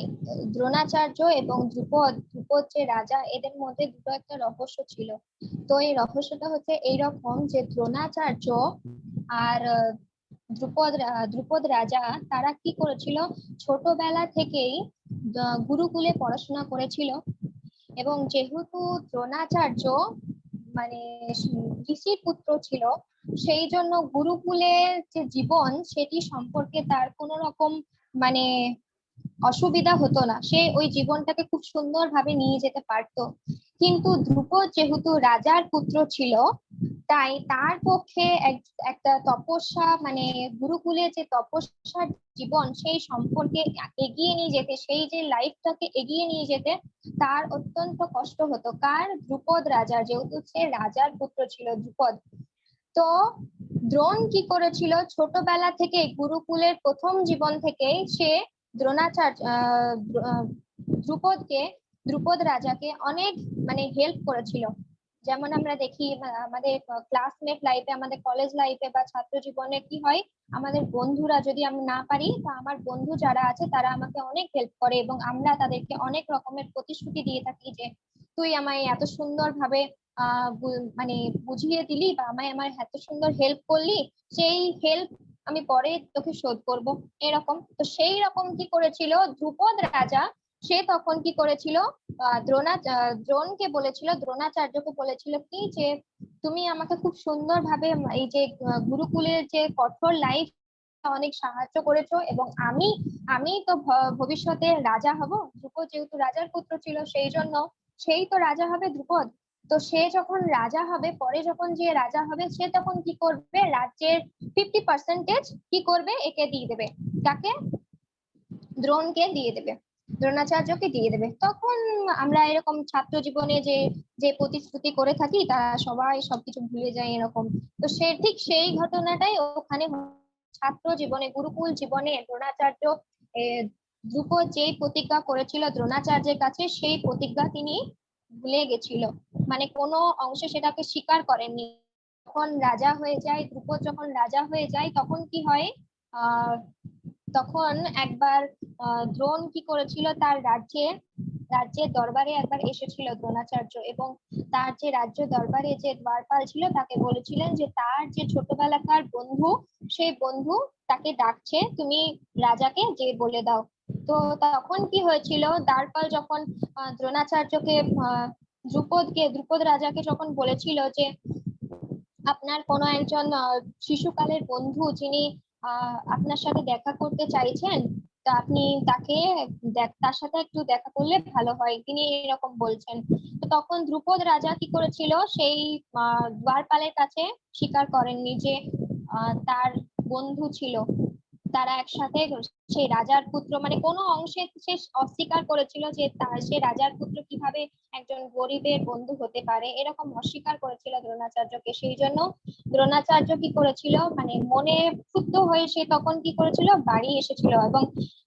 A: দ্রোণাচার্য এবং ধ্রুপদ, ধ্রুপদ যে রাজা, এদের মধ্যে দুটো একটা রহস্য ছিল। তো এই রহস্যটা হচ্ছে এইরকম যে দ্রোণাচার্য আর ধ্রুপদ রাজা তারা কি করেছিল? ছোটবেলা থেকেই গুরুকুলে পড়াশোনা করেছিল এবং যেহেতু দ্রোণাচার্য মানে ঋষির পুত্র ছিল, সেই জন্য গুরুকুলের যে জীবন সেটি সম্পর্কে তার কোনো রকম মানে অসুবিধা হতো না। সে ওই জীবনটাকে খুব সুন্দরভাবে নিয়ে যেতে পারতো। কিন্তু ধ্রুপদ যেহেতু রাজার পুত্র ছিল, তাই তার পক্ষে একটা তপস্যা মানে গুরুকুলে যে তপস্যার জীবন সেই সম্পর্কে এগিয়ে নিয়ে যেতে, সেই যে লাইফটাকে এগিয়ে নিয়ে যেতে তার অত্যন্ত কষ্ট হতো। কার? ধ্রুপদ রাজার, যেহেতু সে রাজার পুত্র ছিল ধ্রুপদ। তো দ্রোণ কি করেছিল? ছোটবেলা থেকে গুরুকুলের প্রথম জীবন থেকেই সে দ্রোণাচার্য ধ্রুপদকে, ধ্রুপদ রাজাকে অনেক মানে হেল্প করেছিল। যেমন আমরা দেখি আমাদের ক্লাসমেট লাইফে, আমাদের কলেজ লাইফে বা ছাত্র জীবনে কি হয়, আমাদের বন্ধুরা যদি আমি না পারি, তা আমার বন্ধু যারা আছে তারা আমাকে অনেক হেল্প করে এবং আমরা তাদেরকে অনেক রকমের প্রতিশ্রুতি দিয়ে থাকি যে তুই আমায় এত সুন্দর ভাবে মানে বুঝিয়ে দিলি বা আমায় আমার এত সুন্দর হেল্প করলি, সেই হেল্প আমি পরে তোকে শোধ করব, এরকম। তো সেই রকম কি করেছিল ধ্রুপদ রাজা? সে তখন কি করেছিল? দ্রোণকে বলেছিল, দ্রোণাচার্যকে বলেছিল কি যে তুমি আমাকে খুব সুন্দর ভাবে এই যে গুরুকুলের যে কঠোর লাইফ অনেক সাহায্য করেছো এবং আমি আমি তো ভবিষ্যতে রাজা হব। ধ্রুপদ যেহেতু রাজার পুত্র ছিল, সেই জন্য সেই তো রাজা হবে ধ্রুপদ। তো সে যখন রাজা হবে, পরে যখন যে রাজা হবে, সে তখন কি করবে? রাজ্যের 50% কি করবে? একে দিয়ে দেবে। কাকে? দ্রোণকে দিয়ে দেবে, দ্রোণাচার্যকে দিয়ে দেবে। তখন আমরা এরকম ছাত্র জীবনে যে যে প্রতিশ্রুতি করে থাকি তারা সবাই সবকিছু ভুলে যায় এরকম। তো সে ঠিক সেই ঘটনাটাই ওখানে ছাত্র জীবনে, গুরুকুল জীবনে দ্রোণাচার্য ধ্রুপদ যেই প্রতিজ্ঞা করেছিল দ্রোণাচার্যের কাছে, সেই প্রতিজ্ঞা তিনি ভুলে গেছিল, মানে কোনো অংশে সেটাকে স্বীকার করেননি। যখন রাজা হয়ে যায়, ধ্রুপদ যখন রাজা হয়ে যায়, তখন কি হয়? তখন একবার দ্রোণ কি করেছিল? তার রাজ্যের দরবারে একবার এসেছিল দ্রোণাচার্য এবং তার যে রাজ্য দরবারে যে দ্বারপাল ছিল তাকে বলেছিলেন যে তার যে ছোটবেলাকার বন্ধু, সেই বন্ধু তাকে ডাকছে, তুমি রাজাকে যে বলে দাও। তো তখন কি হয়েছিল? দ্বারপাল যখন দ্রোণাচার্যকে ধ্রুপদ রাজাকে যখন বলেছিল যে আপনার কোনো একজন শিশুকালের বন্ধু যিনি আপনার সাথে দেখা করতে চাইছেন, তা আপনি তাকে তার সাথে একটু দেখা করলে ভালো হয়, তিনি এরকম বলছেন। তো তখন ধ্রুপদ রাজা কি করেছিল? সেই দ্বারপালের কাছে স্বীকার করেননি যে তার বন্ধু ছিল। তারা একসাথে সেই রাজার পুত্র মানে কোনো অংশে সে অস্বীকার করেছিল যে সে রাজার পুত্র কিভাবে একজন গরিবের বন্ধু হতে পারে, এরকম অস্বীকার করেছিল দ্রোণাচার্যকে। সেই জন্য দ্রোণাচার্য কি করেছিল, মানে মনে ক্ষুব্ধ হয়ে সে তখন কি করেছিল, বাড়ি এসেছিল এবং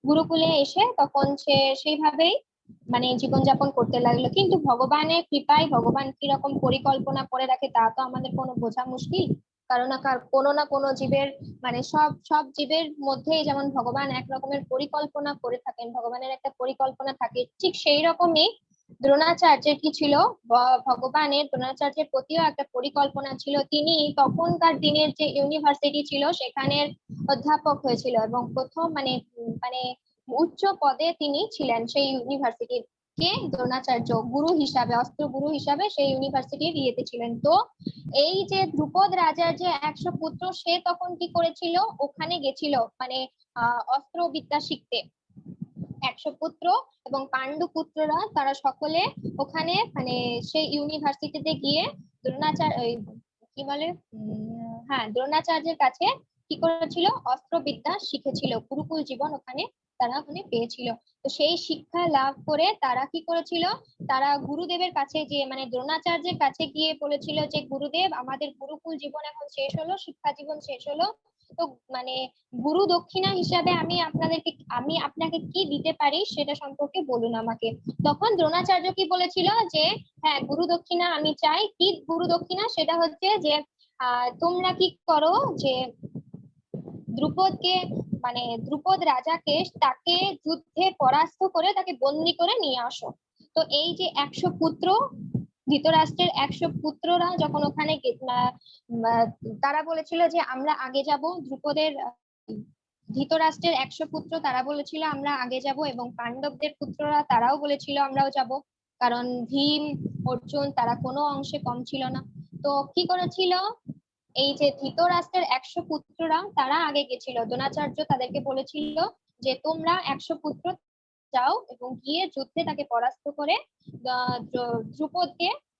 A: গুরুকুলে এসে তখন সে সেইভাবেই মানে জীবনযাপন করতে লাগলো। কিন্তু ভগবানের কৃপায় ভগবান কিরকম পরিকল্পনা করে রাখে তা তো আমাদের কোনো বোঝা মুশকিল। কারণ কোনো না কোনো জীবের মানে সব সব জীবের মধ্যেই যেমন ভগবান এক রকমের পরিকল্পনা করে থাকেন, ভগবানের একটা পরিকল্পনা থাকে, ঠিক সেই রকমই দ্রোণাচার্যের কি ছিল, ভগবানের দ্রোণাচার্যের প্রতিও একটা পরিকল্পনা ছিল। তিনি তখনকার দিনের যে ইউনিভার্সিটি ছিল সেখানের অধ্যাপক হয়েছিল এবং প্রথম মানে মানে উচ্চ পদে তিনি ছিলেন সেই ইউনিভার্সিটির। কে? দ্রোণাচার্য গুরু হিসাবে, অস্ত্র গুরু হিসাবে সেই ইউনিভার্সিটির ইয়েতে ছিলেন। তো এই যে ধ্রুপদ রাজার যে 100 পুত্র, সে তখন কি করেছিল, ওখানে গেছিল মানে অস্ত্র বিদ্যা শিখতে। 100 পুত্র এবং পাণ্ডু পুত্ররা তারা সকলে ওখানে মানে সেই ইউনিভার্সিটিতে গিয়ে দ্রোণাচার্য কি বলে হ্যাঁ দ্রোণাচার্যের কাছে কি করেছিল, অস্ত্রবিদ্যা শিখেছিল, গুরুকুল জীবন ওখানে তারা ওখানে পেয়েছিল। তো সেই শিক্ষা লাভ করে তারা কি করেছিল, তারা গুরুদেবের কাছে গিয়ে মানে দ্রোণাচার্যের কাছে গিয়ে বলেছিল যে গুরুদেব, আমাদের গুরুকুল জীবন এখন শেষ হলো, শিক্ষা জীবন শেষ হলো, তো মানে গুরু দক্ষিণা হিসাবে আমি আপনাকে কি দিতে পারি সেটা সম্পর্কে বলুন আমাকে। তখন দ্রোণাচার্য কি বলেছিল যে হ্যাঁ গুরু দক্ষিণা আমি চাই। কি গুরু দক্ষিণা? সেটা হচ্ছে যে তোমরা কি করো যে দ্রুপদকে মানে দ্রুপদ রাজাকে তাকে যুদ্ধে পরাস্ত করে তাকে বন্দি করে নিয়ে আসো। তো এই যে 100 পুত্র, ধৃতরাষ্ট্রের 100 পুত্ররা যখন ওখানে তারা বলেছিল যে আমরা আগে যাব, দ্রুপদের ধৃতরাষ্ট্রের 100 পুত্র তারা বলেছিল আমরা আগে যাব এবং পাণ্ডবদের পুত্ররা তারাও বলেছিল আমরাও যাব, কারণ ভীম অর্জুন তারা কোনো অংশে কম ছিল না। তো কি করেছিল, এই যে ধৃতরাষ্ট্রের 100 পুত্ররা তারা আগে গেছিল, দ্রোণাচার্য তাদেরকে বলেছিল যে তোমরা 100 পুত্র যাও এবং গিয়ে যুদ্ধে তাকে পরাস্ত করে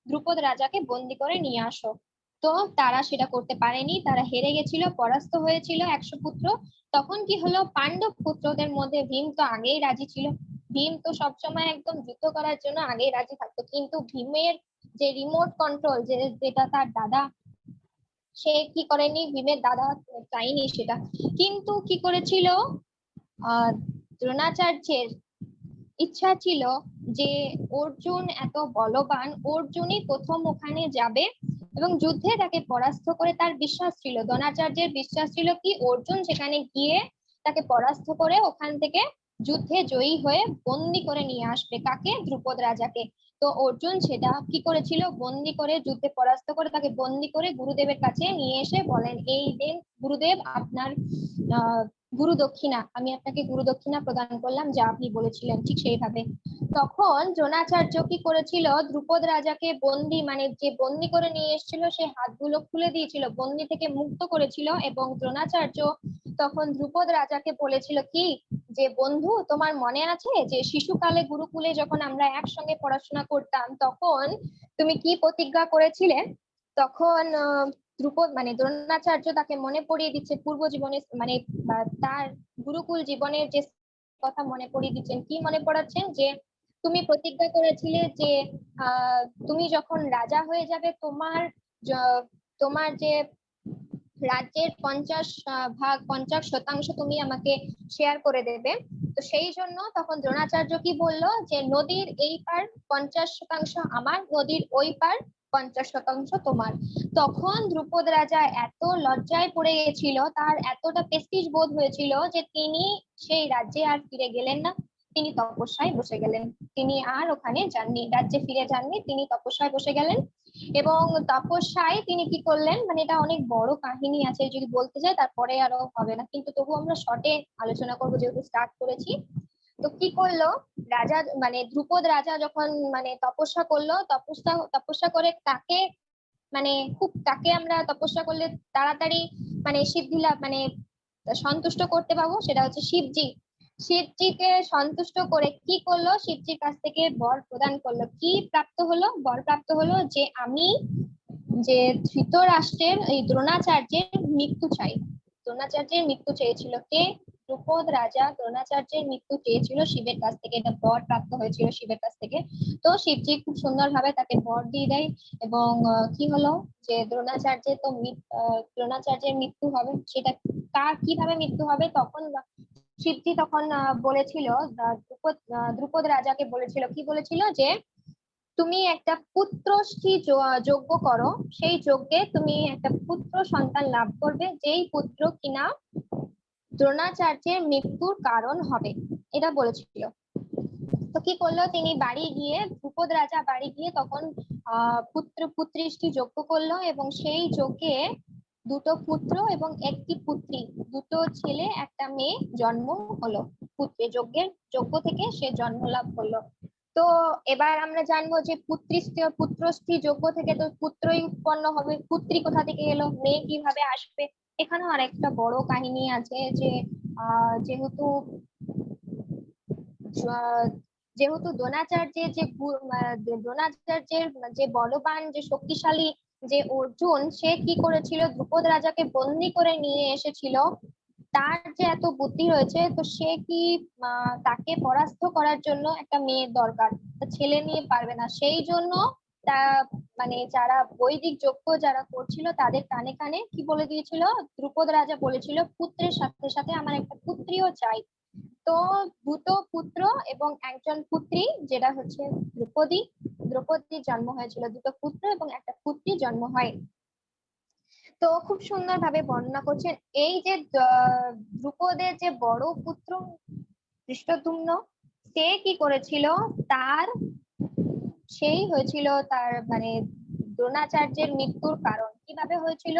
A: দ্রুপদ রাজাকে বন্দি করে নিয়ে আসো। তো তারা সেটা করতে পারেনি, তারা হেরে গেছিল, পরাস্ত হয়েছিল 100 পুত্র। তখন কি হলো, পাণ্ডব পুত্রদের মধ্যে ভীম তো আগেই রাজি ছিল, ভীম তো সবসময় একদম যুদ্ধ করার জন্য আগেই রাজি থাকতো, কিন্তু ভীমের যে রিমোট কন্ট্রোল যেটা তার দাদা, সে কি করেনি, ভীমের দাদা চাইনি সেটা। কিন্তু কি করেছিল, দ্রোণাচার্যের ইচ্ছা ছিল যে অর্জুন এত বলবান, অর্জুনই প্রথম ওখানে যাবে এবং যুদ্ধে তাকে পরাস্ত করে, তার বিশ্বাস ছিল, দ্রোণাচার্যের বিশ্বাস ছিল কি অর্জুন সেখানে গিয়ে তাকে পরাস্ত করে ওখান থেকে যুদ্ধে জয়ী হয়ে বন্দি করে নিয়ে আসবে। কাকে? দ্রুপদ রাজাকে। তো অর্জুন সেটা কি করেছিল, বন্দি করে যুদ্ধে পরাস্ত করে তাকে বন্দি করে গুরুদেবের কাছে নিয়ে এসে বলেন, এই দেন গুরুদেব আপনার গুরু দক্ষিণা, আমি আপনাকে গুরু দক্ষিণা প্রদান করলাম যা আপনি বলেছিলেন ঠিক সেইভাবে। তখন দ্রোণাচার্য কি করেছিল, দ্রুপদ রাজাকে বন্দি মানে যে বন্দি করে নিয়ে এসেছিল সে হাতগুলো খুলে দিয়েছিল, বন্দি থেকে মুক্ত করেছিল এবং দ্রোণাচার্য তখন দ্রুপদ রাজাকে বলেছিল কি যে বন্ধু, তোমার মনে আছে যে শিশুকালে গুরুকুলে যখন আমরা একসঙ্গে পড়াশোনা করতাম তখন তুমি কি প্রতিজ্ঞা করেছিলে? তখন দ্রুপদ মানে দ্রোণাচার্য তাকে মনে পড়িয়ে দিচ্ছে পূর্ব জীবনে মানে তার গুরুকুল জীবনের যে কথা মনে পড়িয়ে দিচ্ছেন। কি মনে পড়াচ্ছেন? যে তুমি প্রতিজ্ঞা করেছিলে যে তুমি যখন রাজা হয়ে যাবে তোমার তোমার যে রাজ্যের 50% তুমি আমাকে শেয়ার করে দেবে। তো সেই জন্য তখন দ্রোণাচার্য কি বলল যে নদীর এই পার 50% আমার, নদীর ওই পার 50% তোমার। তখন দ্রুপদ রাজা এত লজ্জায় পড়ে গেছিল, তার এতটা প্রেস্টিজ বোধ হয়েছিল যে তিনি সেই রাজ্যে আর ফিরে গেলেন না, তিনি তপস্যায় বসে গেলেন। তিনি আর ওখানে যাননি, রাজ্যে ফিরে যাননি, তিনি তপস্যায় বসে গেলেন। এবং তপস্যায় তিনি কি করলেন, মানে এটা অনেক বড় কাহিনী আছে, যদি বলতে যাই তারপরে আরো হবে না, কিন্তু তবু আমরা শর্টে আলোচনা করবো যেহেতু স্টার্ট করেছি। তো কি করলো রাজা, মানে দ্রুপদ রাজা যখন মানে তপস্যা করলো, তপস্যা করে তাকে মানে খুব তাকে আমরা তপস্যা করলে তাড়াতাড়ি মানে সিদ্ধি লাভ মানে সন্তুষ্ট করতে পারবো, সেটা হচ্ছে শিবজি। শিবজিকে সন্তুষ্ট করে কি করলো, শিবজির কাছ থেকে বর প্রদান করলো। কি প্রাপ্ত হলো? বর প্রাপ্ত হলো যে আমি যে ধৃতরাষ্ট্রের এই দ্রোণাচার্যের মৃত্যু চাই। দ্রোণাচার্যের মৃত্যু চেয়েছিল। কে? দ্রুপদ রাজা দ্রোণাচার্যের মৃত্যু চেয়েছিল শিবের কাছ থেকে, এটা বর প্রাপ্ত হয়েছিল শিবের কাছ থেকে। তো শিবজি খুব সুন্দরভাবে তাকে বর দিয়ে দেয় এবং কি হলো যে দ্রোণাচার্যের মৃত্যু হবে। সেটা কার কিভাবে মৃত্যু হবে তখন শিবজি তখন বলেছিল, দ্রুপদ রাজাকে বলেছিল, কি বলেছিল যে তুমি একটা পুত্রষ্টি যজ্ঞ করো, সেই যজ্ঞে তুমি একটা পুত্র সন্তান লাভ করবে, যেই পুত্র কিনা দ্রোণাচার্যের মৃত্যুর কারণ হবে, এটা বলেছিল। তো কি করলো, তিনি বাড়ি গিয়ে, দ্রুপদ রাজা বাড়ি গিয়ে তখন পুত্রষ্টি যজ্ঞ করলো এবং সেই যজ্ঞে দুটো পুত্র এবং একটি পুত্রী, দুটো ছেলে একটা মেয়ে জন্ম হলো। যজ্ঞ থেকে সে জন্ম লাভ করলো। তো এবার আমরা জানবো যে পুত্রষ্টি যজ্ঞ থেকে তো পুত্রই উৎপন্ন হবে, পুত্রী কোথা থেকে এলো, মেয়ে কিভাবে আসবে। এখানে আরেকটা বড় কাহিনী আছে যে যেহেতু যেহেতু দ্রোণাচার্যের যে বলবান, যে শক্তিশালী যে অর্জুন, সে কি করেছিল, দ্রুপদ রাজাকে বন্দি করে নিয়ে এসেছিল। তার যে এত বুদ্ধি রয়েছে, তো সে কি তাকে পরাস্ত করার জন্য একটা মেয়ের দরকার, ছেলে নিয়ে পারবে না, সেই জন্য তা মানে যারা বৈদিক যজ্ঞ যারা করছিল তাদের কানে কানে কি বলে দিয়েছিল, দ্রুপদ রাজা বলেছিল পুত্রের সাথে সাথে আমার একটা পুত্রীও চাই। তো দুটো পুত্র এবং একজন পুত্রী, যেটা হচ্ছে দ্রৌপদীর জন্ম হয়েছিল, দুটো পুত্র এবং একটা পুত্রী জন্ম হয়। তো খুব সুন্দরভাবে বর্ণনা করছেন এই যে দ্রুপদের যে বড় পুত্র ধৃষ্টদ্যুম্ন, সে কি করেছিল, সেই হয়েছিল তার দ্রোণাচার্যের মৃত্যুর কারণ। কিভাবে হয়েছিল,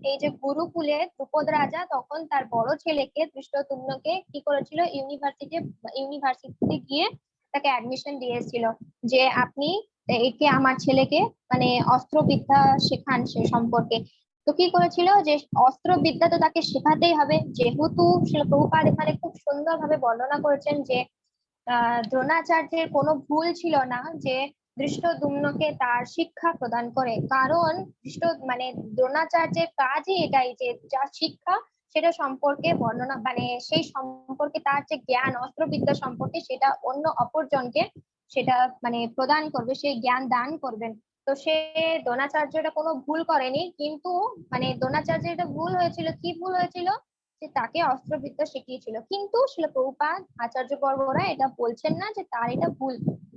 A: এই যে গুরুকুলে দ্রুপদ রাজা তখন তার বড় ছেলেকে ধৃষ্টদ্যুম্নকে কি করেছিল, ইউনিভার্সিটিতে গিয়ে তাকে অ্যাডমিশন দিয়েছিল যে আপনি একে, আমার ছেলেকে অস্ত্রবিদ্যা শেখান সে সম্পর্কে। তো কি করেছিল যে অস্ত্রবিদ্যা তো তাকে শেখাতেই হবে, যেহেতু প্রভুপাদ এখানে খুব সুন্দরভাবে বর্ণনা করেছেন যে দ্রোণাচার্যের কোনো ভুল ছিল না যে ধৃষ্টদ্যুম্নকে তার শিক্ষা প্রদান করে, কারণ দ্রোণাচার্যের কাজই এটাই যে যা শিক্ষা সেটা সম্পর্কে বর্ণনা, সেই সম্পর্কে তার যে জ্ঞান অস্ত্রবিদ্যা সম্পর্কে সেটা অন্য অপরজনকে সেটা প্রদান করবে, সেই জ্ঞান দান করবেন। তো সে দ্রোণাচার্যটা কোনো ভুল করেনি, কিন্তু দ্রোণাচার্যের এটা ভুল হয়েছিল, কি ভুল হয়েছিল, যে তাকে অস্ত্রবিদ্যা শিখিয়েছিল। কিন্তু শিল প্রভুপাদ আচার্য বর্গরা এটা বলছেন না যে তার এটা ভুল,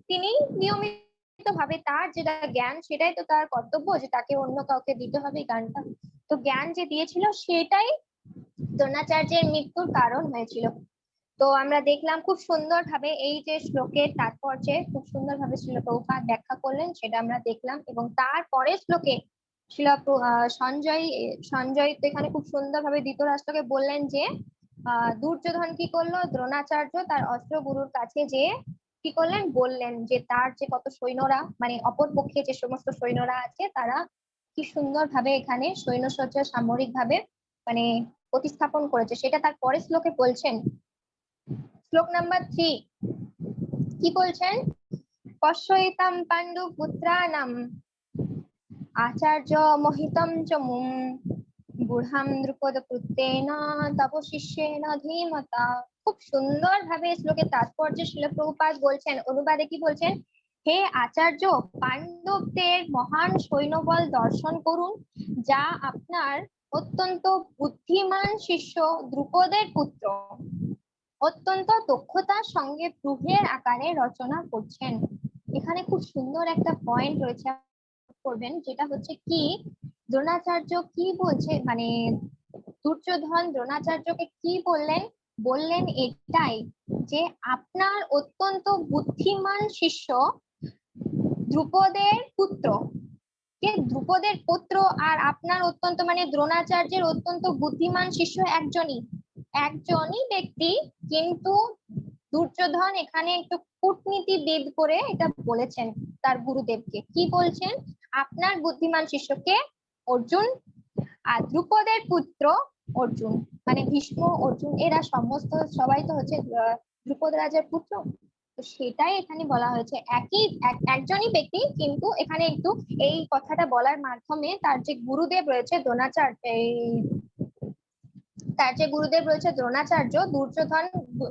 A: তিনি নিয়মিত ভাবে তার যেটা জ্ঞান সেটাই তো তার কর্তব্য যে তাকে অন্য কাউকে দিতে হবে জ্ঞানটা। তো জ্ঞান যে দিয়েছিল সেটাই দ্রোণাচার্যের মৃত্যুর কারণ হয়েছিল। তো আমরা দেখলাম খুব সুন্দরভাবে এই যে শ্লোকের তাৎপর্যে খুব সুন্দরভাবে শিল প্রভুপাদ ব্যাখ্যা করলেন, সেটা আমরা দেখলাম। এবং তারপরে শ্লোকে সঞ্জয় তো এখানে খুব সুন্দরভাবে ধৃতরাষ্ট্রকে বললেন যে দুর্যোধন কি করলো, দ্রোণাচার্য তার অস্ত্র গুরুর কাছে যে কি করলেন, বললেন যে তার যে কত সৈন্যরা অপর পক্ষে যে সমস্ত সৈন্যরা আছে তারা কি সুন্দরভাবে এখানে সৈন্যসজ্জা সামরিক ভাবে প্রতিস্থাপন করেছে, সেটা তার পরের শ্লোকে বলছেন। শ্লোক নাম্বার 3 কি বলছেন, পশ্যইতাম পাণ্ডু পুত্রানাম আচার্য মহিতম চ মুম বুঢ়াম দ্রুপদ পুত্রেণ তব শিষ্যেন ধীমতা। খুব সুন্দর ভাবে শ্লোকের তাৎপর্য শিল প্রভুপাদ বলছেন, অনুবাদে কি বলছেন, হে আচার্য, পাণ্ডবদের মহান সৈন্যবল দর্শন করুন, যা আপনার অত্যন্ত বুদ্ধিমান শিষ্য দ্রুপদের পুত্র অত্যন্ত দক্ষতার সঙ্গে প্রুহের আকারে রচনা করছেন। এখানে খুব সুন্দর একটা পয়েন্ট রয়েছে করবেন, যেটা হচ্ছে কি, দ্রোণাচার্য কি বলছে, দুর্যোধন দ্রোণাচার্যকে কি বললেন এটাই যে আপনার অত্যন্ত বুদ্ধিমান শিষ্য দ্রুপদের পুত্র, দ্রুপদের পুত্র আর আপনার অত্যন্ত দ্রোণাচার্যের অত্যন্ত বুদ্ধিমান শিষ্য একজনই ব্যক্তি, কিন্তু দুর্যোধন এখানে একটু কূটনীতিবিদ করে এটা বলেছেন তার গুরুদেবকে। কি বলছেন, আপনার বুদ্ধিমান শিষ্যকে অর্জুন, আর দ্রুপদের পুত্র অর্জুন ভীষ্ম, অর্জুন, এরা সবাই তো হচ্ছে দ্রুপদ রাজার পুত্র। তো সেটাই এখানে বলা হয়েছে, একজনই ব্যক্তি, কিন্তু এখানে একটু এই কথাটা বলার মাধ্যমে তার যে গুরুদেব রয়েছে দ্রোণাচার্য, তার যে গুরুদেব রয়েছে দ্রোণাচার্য, দুর্যোধন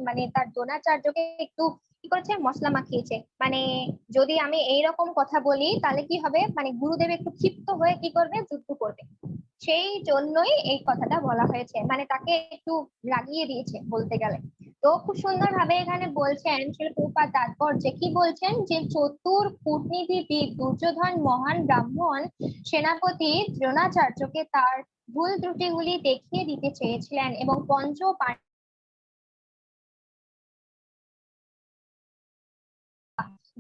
A: মানে তার দ্রোণাচার্যকে একটু কি করেছে, মশলা মাখিয়েছে। মানে যদি আমি এইরকম কথা বলি তাহলে কি হবে, মানে গুরুদেব একটু ক্ষিপ্ত হয়ে কি করবে, যুদ্ধ করবে। সেই জন্যই এই কথাটা বলা হয়েছে, মানে তাকে একটু রাগিয়ে দিয়েছে বলতে গেলে। তো খুব সুন্দর ভাবে এখানে বলছেন শিল প্রভুপাদ তাৎপর্যে কি বলছেন, যে চতুর কূটনীতিবিদ দুর্যোধন মহান ব্রাহ্মণ সেনাপতি দ্রোণাচার্যকে তার ভুল ত্রুটিগুলি দেখিয়ে দিতে চেয়েছিলেন এবং পঞ্চ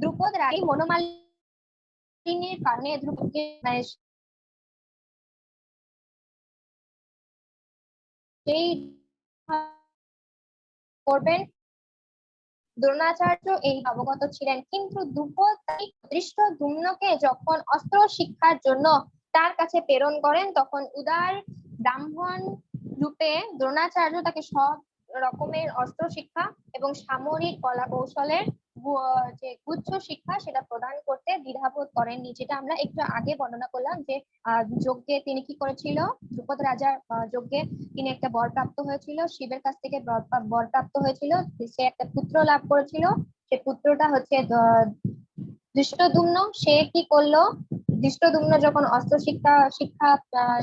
A: দ্রুপদ রানী মনোমালিনীর কারণে দ্রুপদকে মানে সেই করবেন। দ্রোণাচার্য এই অবগত ছিলেন, কিন্তু দ্রুপদ ধৃষ্টদ্যুম্নকে যখন অস্ত্র শিক্ষার জন্য তার কাছে প্রেরণ করেন, তখন উদার ব্রাহ্মণ রূপে দ্রোণাচার্য তাকে সব রকমের অস্ত্র শিক্ষা এবং সামরিক কলা কৌশলের যে গুচ্ছ শিক্ষা সেটা প্রদান করতে দ্বিধাবোধ করেননি, যেটা আমরা একটু আগে বর্ণনা করলাম যে যজ্ঞে তিনি কি করেছিল, দ্রুপদ রাজার যজ্ঞে তিনি একটা বর প্রাপ্ত হয়েছিল, শিবের কাছ থেকে বর প্রাপ্ত হয়েছিল, সে একটা পুত্র লাভ করেছিল। সে পুত্রটা হচ্ছে ধৃষ্টদ্যুম্ন। সে কি করলো, ধৃষ্টদ্যুম্ন যখন অস্ত্র শিক্ষা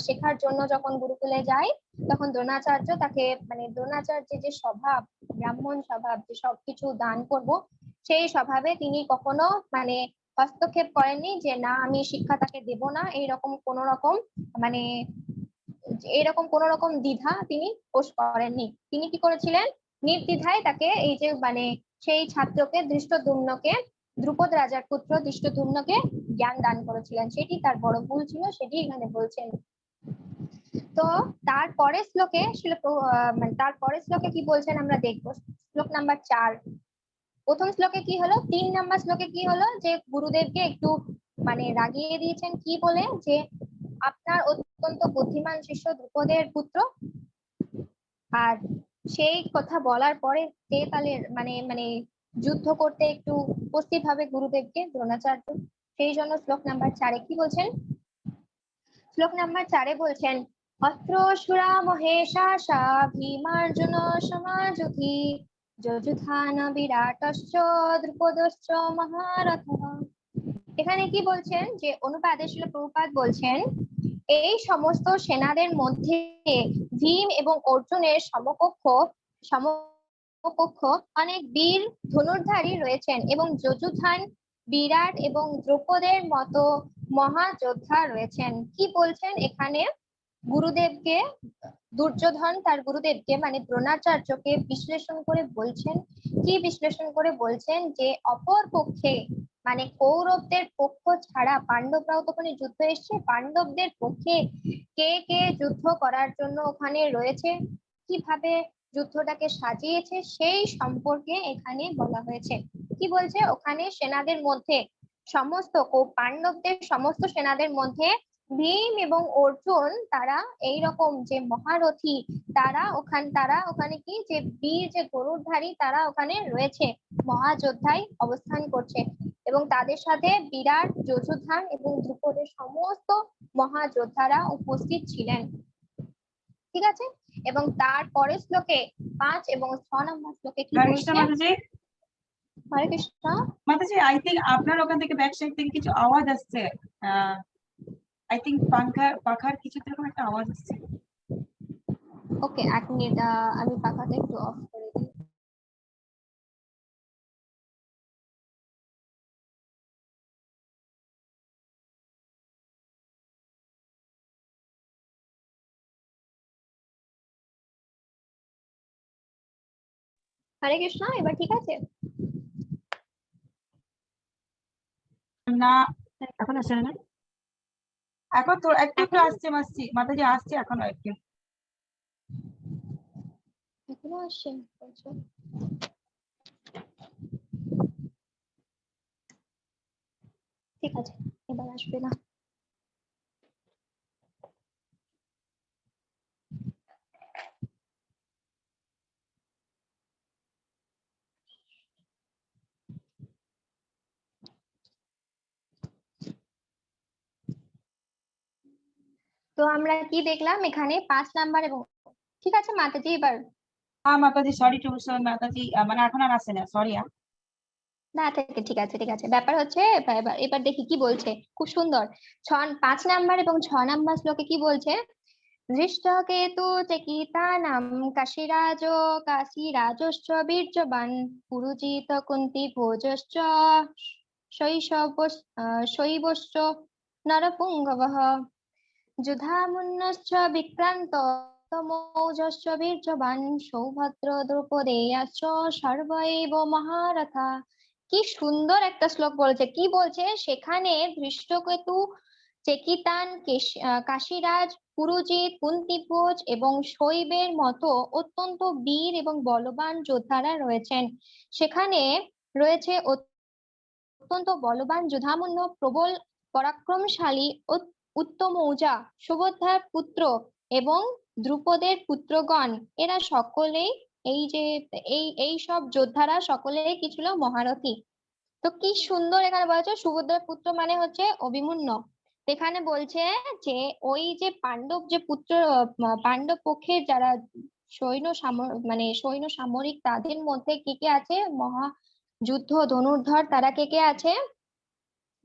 A: শেখার জন্য যখন গুরুকুলে যায়, তখন দ্রোণাচার্য তাকে মানে দ্রোণাচার্যের যে স্বভাব, ব্রাহ্মণ স্বভাব, যে সবকিছু দান করব, সেই স্বভাবে তিনি কখনো মানে হস্তক্ষেপ করেননি, যে না আমি শিক্ষা তাকে দেব না, এইরকম কোন রকম মানে এরকম কোন রকম দ্বিধা তিনি পোষ করেননি। তিনি কি করেছিলেন, নির্দ্বিধায় তাকে এই যে মানে সেই ছাত্রকে ধৃষ্টদ্যুম্নকে, দ্রুপদ রাজার পুত্র ধৃষ্টদ্যুম্নকে জ্ঞান দান করেছিলেন। সেটি তার বড় ভুল ছিল, সেটি এখানে বলছেন। তো তারপরে শ্লোকে মানে তারপরে শ্লোকে কি বলছেন আমরা দেখবো, শ্লোক নাম্বার 4। প্রথম শ্লোকে কি হলো, 3 নাম্বার শ্লোকে কি হলো, যে গুরুদেবকে একটু মানে রাগিয়ে দিয়েছেন কি বলে, যে আপনার অত্যন্ত বুদ্ধিমান শিষ্য দ্রুপদের পুত্র। আর সেই কথা বলার পরে যে তাহলে মানে মানে যুদ্ধ করতে একটু উপস্থিত হবে গুরুদেবকে দ্রোণাচার্য। সেই জন্য শ্লোক নাম্বার 4 কি বলছেন, শ্লোক নাম্বার 4 বলছেন, অস্ত্র সুরা মহেশা ভীমার্জুন সমাযুধি যজুধান বিরাটশ্চ দ্রুপদশ্চ মহারথ। এখানে কি বলছেন, যে অনুবাদে শিল প্রভুপাদ বলছেন, এই সমস্ত সেনাদের মধ্যে ভীম এবং অর্জুনের সমকক্ষ অনেক বীর ধনুর্ধারী রয়েছেন এবং যজুধান, বিরাট এবং দ্রৌপদের মতো মহাযোদ্ধা রয়েছেন। কি বলছেন এখানে, গুরুদেবকে দুর্যোধন তার গুরুদেবকে মানে দ্রোণাচার্যকে বিশ্লেষণ করে বলছেন, কি বিশ্লেষণ করে বলছেন, যে অপর পক্ষে মানে কৌরবদের পক্ষ ছাড়া পাণ্ডবরাও তো ওখানে যুদ্ধ এসছে, পাণ্ডবদের পক্ষে কে কে যুদ্ধ করার জন্য ওখানে রয়েছে, কিভাবে যুদ্ধটাকে সাজিয়েছে সেই সম্পর্কে এখানে বলা হয়েছে। কি বলছে, ওখানে সেনাদের মধ্যে সমস্ত পাণ্ডবদের সমস্ত সেনাদের মধ্যে ভীম এবং অর্জুন তারা এইরকম যে মহারথী, তারা ওখানে কি যে বীর যে গরুরধারী তারা ওখানে রয়েছে, মহাযোদ্ধায় অবস্থান করছে এবং তাদের সাথে বিরাট, যজুধান এবং দ্রুপদের সমস্ত মহাযোদ্ধারা উপস্থিত ছিলেন। ঠিক আছে, এবং তারপরের শ্লোকে 5 এবং 6 নম্বর শ্লোকে কি বলছে, হরে কৃষ্ণ
B: মাতাজি। আই থিঙ্ক আপনার ওখান থেকে ব্যাক সাইড থেকে কিছু আওয়াজ আসছে। আই থিঙ্ক পাখার কিছু এরকম একটা আওয়াজ আসছে।
A: ওকে, 1 মিনিট, আমি পাখাটা একটু অফ করে দিই। হরে কৃষ্ণ, এবার ঠিক আছে?
B: না এখন আসে না, এখন তো একটু আসছে মাতাজি, আসছে এখন একটু,
A: এখনো আসছে, ঠিক আছে, এবার আসবে না। তো আমরা কি দেখলাম এখানে 5 নাম্বার এবং ঠিক আছে মাতাজি, এবার
B: মাতাজি সরি টু মাতাজি, মানে এখন আর আসে না, সরি।
A: না থেকে ঠিক আছে ঠিক আছে, ব্যাপার হচ্ছে এবার এবার দেখি কি বলছে, খুব সুন্দর। 5 নাম্বার এবং 6 নাম্বার শ্লোকে কি বলছে, দৃষ্টকেতু চেকিতানাম কাশীরাজ কাশীরাজশ্চ বীর্যবান পুরুজিত কুন্তি ভোজশ্চ শৈবশ্চ নরপুঙ্গবঃ যুধামুন্নশ্চ বিক্রান্ত তমৌজশ্চ বীর্যবান সৌভদ্র দ্রৌপদেয়াশ্চ সর্বৈব মহারথা। কি সুন্দর একটা শ্লোক বলেছে, কি বলছে সেখানে, ধৃষ্টকেতু, চেকিতান, কাশীরাজ, পুরুজিত, কুন্তিভোজ এবং শৈবের মতো অত্যন্ত বীর এবং বলবান যোদ্ধারা রয়েছেন। সেখানে রয়েছে অত্যন্ত বলবান যুধামন্য, প্রবল পরাক্রমশালী উত্তমৌজা, সুভদ্রার পুত্র এবং দ্রুপদের পুত্রগণ। এরা সকলেই এই যে এই সব যোদ্ধারা সকলেই কি ছিল, মহারথী। তো কি সুন্দর এখানে বলা হচ্ছে, সুভদ্রার পুত্র মানে হচ্ছে অভিমন্যু। এখানে বলছে যে ওই যে পাণ্ডব যে পুত্র, পাণ্ডব পক্ষের যারা সৈন্য সামরিক, তাদের মধ্যে কে কে আছে, মহা যুদ্ধ ধনুর্ধর তারা কে কে আছে,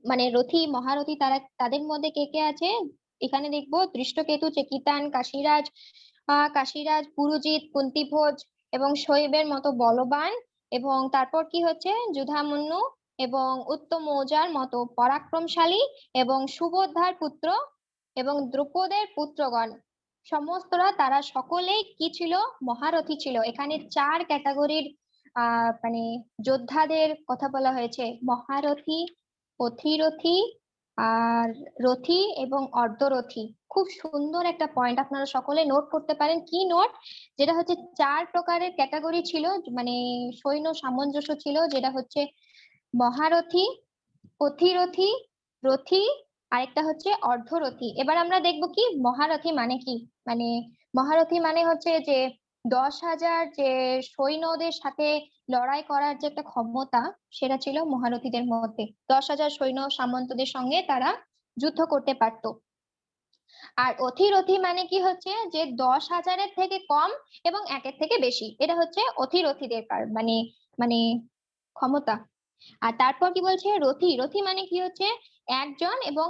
A: মানে রথী মহারথী তারা, তাদের মধ্যে কে কে আছে এখানে দেখবো, দৃষ্টকেতু, চেকিতান, কাশীরাজ, পুরুজিত, কুন্তিভোজ এবং শৈবের মতো বলবান, এবং তারপর কি হচ্ছে, যুধামন্যু এবং উত্তমৌজার মতো পরাক্রমশালী, এবং সুভদ্রার পুত্র এবং দ্রৌপদের পুত্রগণ, সমস্তরা তারা সকলেই কি ছিল, মহারথী ছিল। এখানে 4 ক্যাটাগরির মানে যোদ্ধাদের কথা বলা হয়েছে, মহারথী, অথিরথী, আর রথী এবং অর্ধরথী। খুব সুন্দর একটা পয়েন্ট, আপনারা সকলে নোট করতে পারেন। কি নোট? যেটা হচ্ছে 4 প্রকারের ক্যাটাগরি ছিল, মানে সৈন্য সামঞ্জস্য ছিল, যেটা হচ্ছে মহারথী, অথিরথী, রথী, আরেকটা হচ্ছে অর্ধরথী। এবার আমরা দেখবো কি মহারথী মানে কি। মানে মহারথী মানে হচ্ছে যে 10,000 যে সৈন্যদের সাথে লড়াই করার যে একটা ক্ষমতা, সেটা ছিল মহারথীদের মধ্যে। 10,000 সৈন্য সামন্তদের সঙ্গে তারা যুদ্ধ করতে পারতো। আর অথিরথী মানে কি হচ্ছে, যে 10,000-এর থেকে কম এবং 1-এর থেকে বেশি, এটা হচ্ছে অথিরথীদের মানে মানে ক্ষমতা। আর তারপর কি বলছে, রথী, রথী মানে কি হচ্ছে, একজন এবং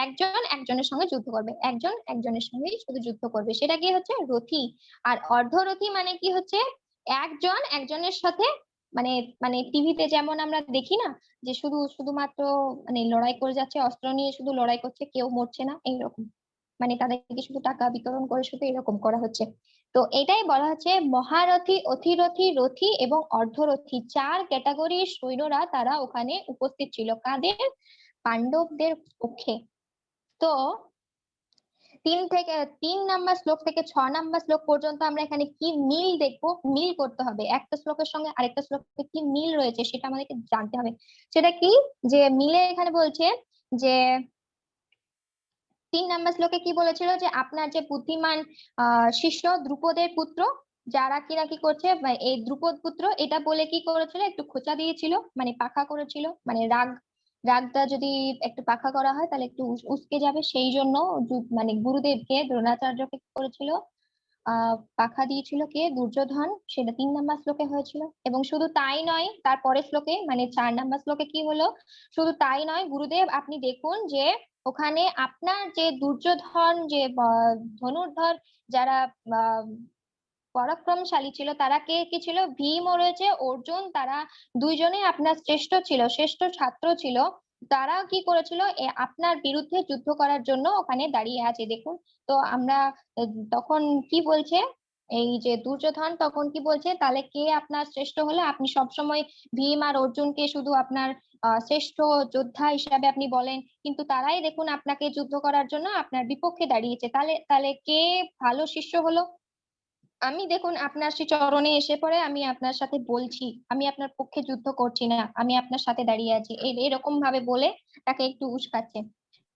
A: একজন একজনের সঙ্গে যুদ্ধ করবে, একজন একজনের সঙ্গে শুধু যুদ্ধ করবে, সেটা কি হচ্ছে রথী। আর অর্ধরথী মানে কি হচ্ছে, একজন একজনের সাথে, মানে মানে টিভিতে যেমন আমরা দেখি না, যে শুধুমাত্র মানে লড়াই করে যাচ্ছে, অস্ত্র নিয়ে শুধু লড়াই করছে, কেউ মরছে না, এইরকম, মানে তাদেরকে শুধু টাকা বিতরণ করে শুধু এরকম করা হচ্ছে। তো এটাই বলা হচ্ছে মহারথী, অথিরথী, রথী এবং অর্ধরথী, 4 ক্যাটাগরির সৈন্যরা তারা ওখানে উপস্থিত ছিল, কাদের, পাণ্ডবদের পক্ষে। তো 3 নাম্বার শ্লোক থেকে 6 নাম্বার শ্লোক পর্যন্ত আমরা এখানে কি মিল দেখবো, মিল করতে হবে, একটা শ্লোকের সঙ্গে আরেকটা শ্লোকে কি মিল রয়েছে সেটা আমাদেরকে জানতে হবে। সেটা কি, যে মিলে এখানে বলছে যে 3 নাম্বার শ্লোকে কি বলেছিল, যে আপনার যে বুদ্ধিমান শিষ্য দ্রুপদের পুত্র, যারা কিনা কি করছে, এই দ্রুপদ পুত্র এটা বলে কি করেছিল, একটু খোঁচা দিয়েছিল, মানে পাখা করেছিল, মানে রাগটা যদি একটু পাখা করা হয় তাহলে একটু উস্কে যাবে, সেই জন্য মানে গুরুদেবকে, দ্রোণাচার্যকে কি করেছিল, পাখা দিয়েছিল কে, দুর্যোধন। সেটা 3 নাম্বার শ্লোকে হয়েছিল। এবং শুধু তাই নয়, তারপরের শ্লোকে মানে 4 নাম্বার শ্লোকে কি হলো, শুধু তাই নয়, গুরুদেব আপনি দেখুন যে ওখানে আপনার যে দুর্যোধন, যে ধনুর্ধর যারা আহ, পরাক্রমশালী ছিল, তারা কে কি ছিল, ভীমও রয়েছে, অর্জুন, তারা দুইজনে আপনার শ্রেষ্ঠ ছিল, শ্রেষ্ঠ ছাত্র ছিল। তারা কি করেছিল, আপনার বিরুদ্ধে যুদ্ধ করার জন্য ওখানে দাঁড়িয়ে আছে, দেখুন। তো আমরা তখন কি বলছে, এই যে দুর্যোধন তখন কি বলছে, তাহলে কে আপনার শ্রেষ্ঠ হলে, আপনি সবসময় ভীম আর অর্জুনকে শুধু আপনার শ্রেষ্ঠ যোদ্ধা হিসাবে আপনি বলেন, কিন্তু তারাই দেখুন আপনাকে যুদ্ধ করার জন্য আপনার বিপক্ষে দাঁড়িয়েছে, তাহলে তাহলে কে ভালো শিষ্য হলো। আমি দেখুন আপনার শ্রী চরণে এসে পড়ে আমি আপনার সাথে বলছি, আমি আপনার পক্ষে যুদ্ধ করছি না, আমি আপনার সাথে দাঁড়িয়ে আছি, এরকম ভাবে বলে তাকে একটু উস্কাচ্ছে।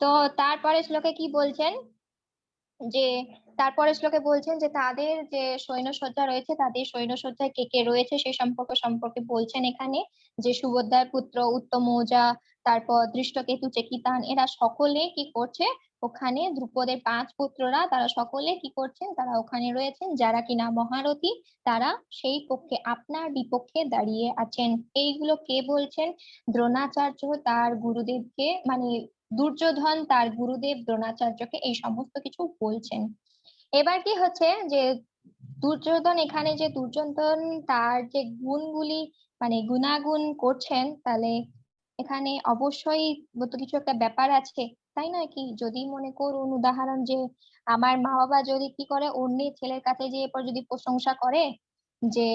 A: তো তারপরে শ্লোকে কি বলছেন, যে তারপরে শ্লোকে বলছেন যে তাদের যে সৈন্যসজ্জা রয়েছে, তাদের সৈন্যসজ্জায় কে কে রয়েছে সেই সম্পর্কে বলছেন এখানে, যে সুভদ্রার পুত্র উত্তমৌজা, তারপর দৃষ্টকেতু, চেকিতান, এরা সকলে কি করছে, ওখানে দ্রুপদের 5 পুত্ররা তারা সকলে কি করছেন, তারা ওখানে রয়েছেন, যারা কিনা মহারথী, তারা সেই পক্ষে আপনার বিপক্ষে দাঁড়িয়ে আছেন। এইগুলো কে বলছেন? দ্রোণাচার্য তার গুরুদেবকে, মানে দুর্যোধন তার গুরুদেব দ্রোণাচার্যকে এই সমস্ত কিছু বলছেন। এবার কি হচ্ছে যে দুর্যোধন এখানে যে দুর্যোধন তার যে গুণগুলি মানে গুণাগুণ করছেন, তাহলে এখানে অবশ্যই তো কিছু একটা ব্যাপার আছে, তাই নয় কি? যদি মনে করুন উদাহরণ যে আমার মা বাবা যদি কি করে অন্যের ছেলের কাছে যে এরপর যদি প্রশংসা করে যে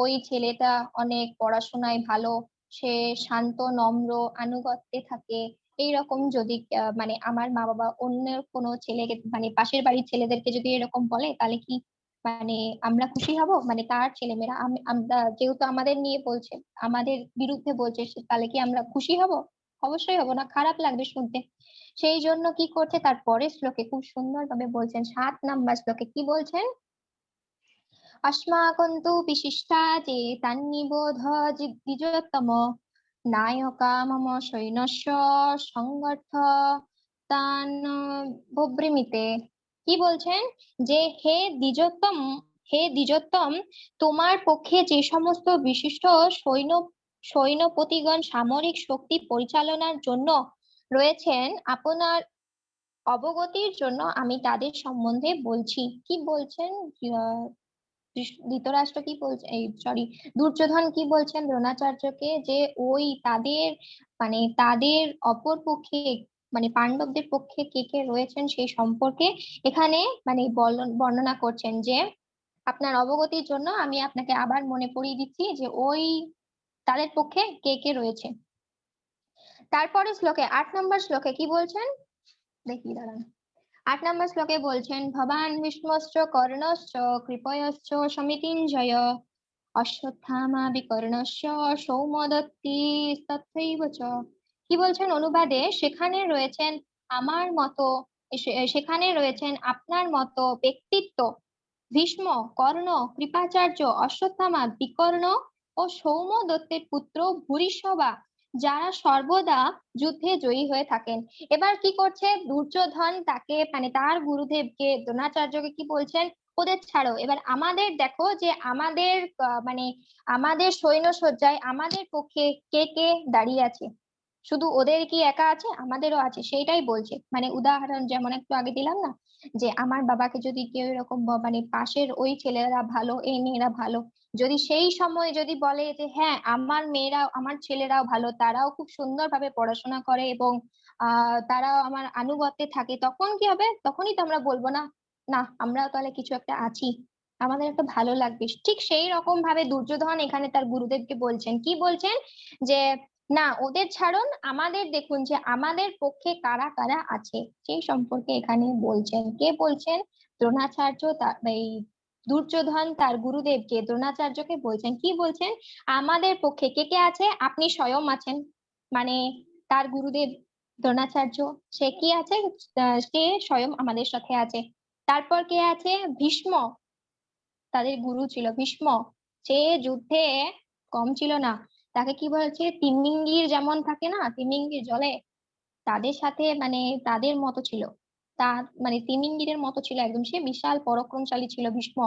A: ওই ছেলেটা অনেক পড়াশোনায় ভালো, সে শান্ত নম্র আনুগত্যে থাকে, এইরকম যদি মানে আমার মা বাবা অন্য কোনো ছেলেকে মানে পাশের বাড়ির ছেলেদেরকে যদি এরকম বলে, তাহলে কি মানে আমরা খুশি হব? মানে তার ছেলেমেয়েরা আমরা যেহেতু আমাদের নিয়ে বলছে, আমাদের বিরুদ্ধে বলছে, তাহলে কি আমরা খুশি হব? অবশ্যই হব না, খারাপ লাগবে শুনতে। সেই জন্য কি করছে, তার পরের শ্লোকে খুব সুন্দর ভাবে বলছেন, 7 নাম্বার শ্লোকে কি বলছেন? अस्माकं तु विशिष्टा चेतान्निबोध द्विजोत्तम नायका मम সৈন্যস্য সংগর্থ তান বব্রিমিতে। কি বলছেন? যে হে দ্বিজোত্তম, হে দ্বিজোত্তম, তোমার পক্ষে যে সমস্ত বিশিষ্ট সৈন্য সৈন্যপতিগণ সামরিক শক্তি পরিচালনার জন্য রয়েছেন, আপনার অবগতির জন্য আমি তাদের সম্বন্ধে বলছি। কি বলছেন? ধৃতরাষ্ট্র কি বলছে, এই সরি, দুর্যোধন কি বলছেন দ্রোণাচার্যকে, যে ওই তাদের মানে তাদের অপর পক্ষে মানে পাণ্ডবদের পক্ষে কে কে রয়েছেন সেই সম্পর্কে এখানে মানে বর্ণনা করছেন। যে আপনার অবগতির জন্য আমি আপনাকে আবার মনে করিয়ে দিচ্ছি যে ওই তাদের পক্ষে কে কে রয়েছে। তারপরে শ্লোকে 8 নম্বর শ্লোকে কি বলছেন দেখি, দাঁড়ান। 8 নম্বর শ্লোকে বলছেন, ভবান ভীষ্মশ্চ কর্ণশ্চ কৃপয়শ্চ সমিতিঞ্জয় অশ্বত্থামা বিকর্ণস্য সৌমদত্তি তথৈব চ। কি বলছেন অনুবাদে? সেখানে রয়েছেন আমার মতো, সেখানে রয়েছেন আপনার মতো ব্যক্তিত্ব ভীষ্ম, কর্ণ, কৃপাচার্য, অশ্বত্থামা, বিকর্ণ ও সৌমদত্তের পুত্র ভূরিশ্রবা, যারা সর্বদা যুদ্ধে জয়ী হয়ে থাকেন। এবার কি করছে দুর্যোধন, তাকে মানে তার গুরুদেবকে দ্রোণাচার্যকে কি বলছেন, ওদের ছাড়ো, এবার আমাদের দেখো যে আমাদের মানে আমাদের সৈন্য সজ্জায় আমাদের পক্ষে কে কে দাঁড়িয়ে আছে। শুধু ওদের কি একা আছে? আমাদেরও আছে, সেইটাই বলছে। মানে উদাহরণ যেমন একটু আগে দিলাম না, যে আমার বাবাকে যদি কেউ এরকম মানে পাশের ওই ছেলেরা ভালো, এই মেয়েরা ভালো, যদি সেই সময় যদি বলে যে হ্যাঁ আমার মেয়েরাও আমার ছেলেরাও ভালো, তারাও খুব সুন্দরভাবে পড়াশোনা করে এবং তারাও আমার আনুগত্যে থাকে, তখন কি হবে? তখনই তো আমরা বলবো না, না আমরাও তাহলে কিছু একটা আছি, আমাদের একটা ভালো লাগবে। ঠিক সেই রকম ভাবে দুর্যোধন এখানে তার গুরুদেবকে বলছেন, কি বলছেন? যে না ওদের ছাড়ুন, আমাদের দেখুন যে আমাদের পক্ষে কারা কারা আছে সেই সম্পর্কে এখানে বলছেন। কে বলছেন? দ্রোণাচার্য এই দুর্যোধন তার গুরুদেবকে দ্রোণাচার্যকে বলছেন, কি বলছেন? আমাদের পক্ষে কে কে আছে? আপনি স্বয়ং আছেন, মানে তার গুরুদেব দ্রোণাচার্য, সে কি আছে? সে স্বয়ং আমাদের সাথে আছে। তারপর কে আছে? ভীষ্ম, তাদের গুরু ছিল ভীষ্ম, সে যুদ্ধে কম ছিল না। তাকে কি বলছে, তিমিঙ্গির যেমন থাকে না, তিমিঙ্গির জলে, তাদের সাথে মানে তাদের মতো ছিল, তা মানে তিমিঙ্গিরের মতো ছিল একদম, সে বিশাল পরাক্রমশালী ছিল ভীষ্ম।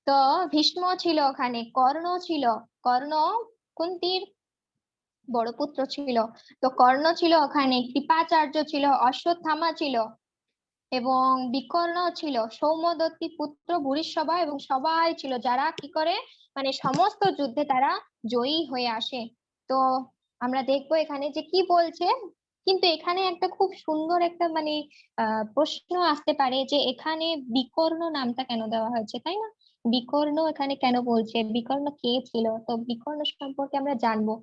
A: তো ভীষ্ম ছিল ওখানে, কর্ণ ছিল, কর্ণ কুন্তির বড় পুত্র ছিল, তো কর্ণ ছিল ওখানে, কৃপাচার্য ছিল, অশ্বত্থামা ছিল এবং বিকর্ণ ছিল, সৌমদত্তি পুত্র ভূরিশ্রবা, এবং সবাই ছিল যারা কি করে মানে সমস্ত যুদ্ধে তারা জয়ী হয়ে আসে। তো আমরা দেখবো এখানে যে কি বলছে। কিন্তু এখানে একটা খুব সুন্দর একটা মানে প্রশ্ন আসতে পারে যে এখানে বিকর্ণ নামটা কেন দেওয়া হয়েছে, তাই না? বিকর্ণ এখানে কেন বলছে? বিকর্ণ কে ছিল? তো বিকর্ণ সম্পর্কে আমরা জানবো।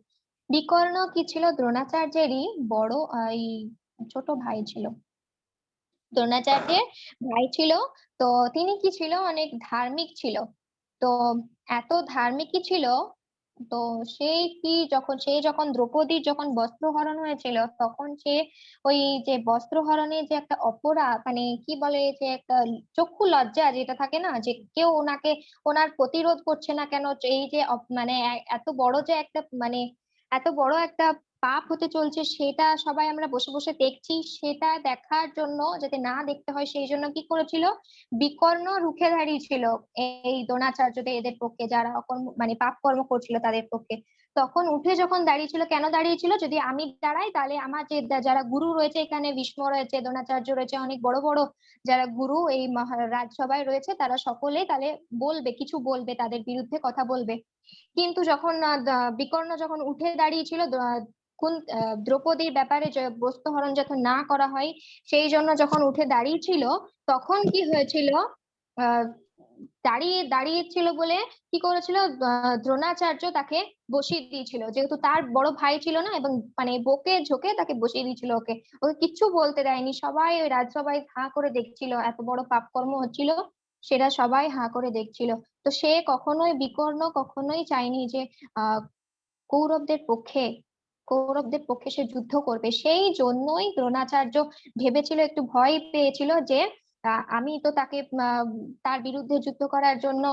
A: বিকর্ণ কি ছিল? দ্রোণাচার্যেরই বড় এই ছোট ভাই ছিল, দ্রোণাচার্যের ভাই ছিল। তো তিনি কি ছিল? অনেক ধার্মিক ছিল। তো এত ধার্মিকই ছিল, তো সেই কি যখন দ্রৌপদীর যখন বস্ত্রহরণ হয়েছিল, তখন সে ওই যে বস্ত্রহরণের যে একটা অপরাধ মানে কি বলে যে একটা চক্ষু লজ্জা যেটা থাকে না, যে কেউ ওনাকে ওনার প্রতিরোধ করছে না কেন, এই যে মানে এত বড় যে একটা মানে এত বড় একটা পাপ হতে চলছে সেটা সবাই আমরা বসে বসে দেখছি, সেটা দেখার জন্য যাতে না দেখতে হয় সেই জন্য কি করেছিল, বিকর্ণ রুখে দাঁড়িয়েছিল এই দ্রোণাচার্যদের, এদের পক্ষে যারা মানে পাপ কর্ম করছিল তাদের পক্ষে। তখন উঠে যখন দাঁড়িয়েছিল, কেন দাঁড়িয়েছিল, যদি আমি দাঁড়াই তাহলে আমার যে যারা গুরু রয়েছে এখানে, ভীষ্ম রয়েছে, দ্রোণাচার্য রয়েছে, অনেক বড় বড় যারা গুরু এই রাজসভায় রয়েছে, তারা সকলে তাহলে বলবে, কিছু বলবে, তাদের বিরুদ্ধে কথা বলবে। কিন্তু যখন বিকর্ণ যখন উঠে দাঁড়িয়েছিল দ্রৌপদীর ব্যাপারে বস্ত্রহরণ যাতে না করা হয় সেই জন্য যখন উঠে দাঁড়িয়েছিল, তখন কি হয়েছিল, আহ দাঁড়িয়েছিল বলে কি করেছিল, দ্রোণাচার্য তাকে বসিয়ে দিয়েছিল, যেহেতু তার বড় ভাই ছিল না, এবং মানে বকে ঝোঁকে তাকে বসিয়ে দিয়েছিল, ওকে ওকে কিচ্ছু বলতে দেয়নি। সবাই ওই রাজসভায় হাঁ করে দেখছিল, এত বড় পাপকর্ম হচ্ছিল, সেটা সবাই হাঁ করে দেখছিল। তো সে কখনোই, বিকর্ণ কখনোই চায়নি যে আহ কৌরবদের পক্ষে কৌরবদের পক্ষে সে যুদ্ধ করবে। সেই জন্যই দ্রোণাচার্য ভেবেছিল, একটু ভয় পেয়েছিল যে আমি তো তাকে তার বিরুদ্ধে যুদ্ধ করার জন্য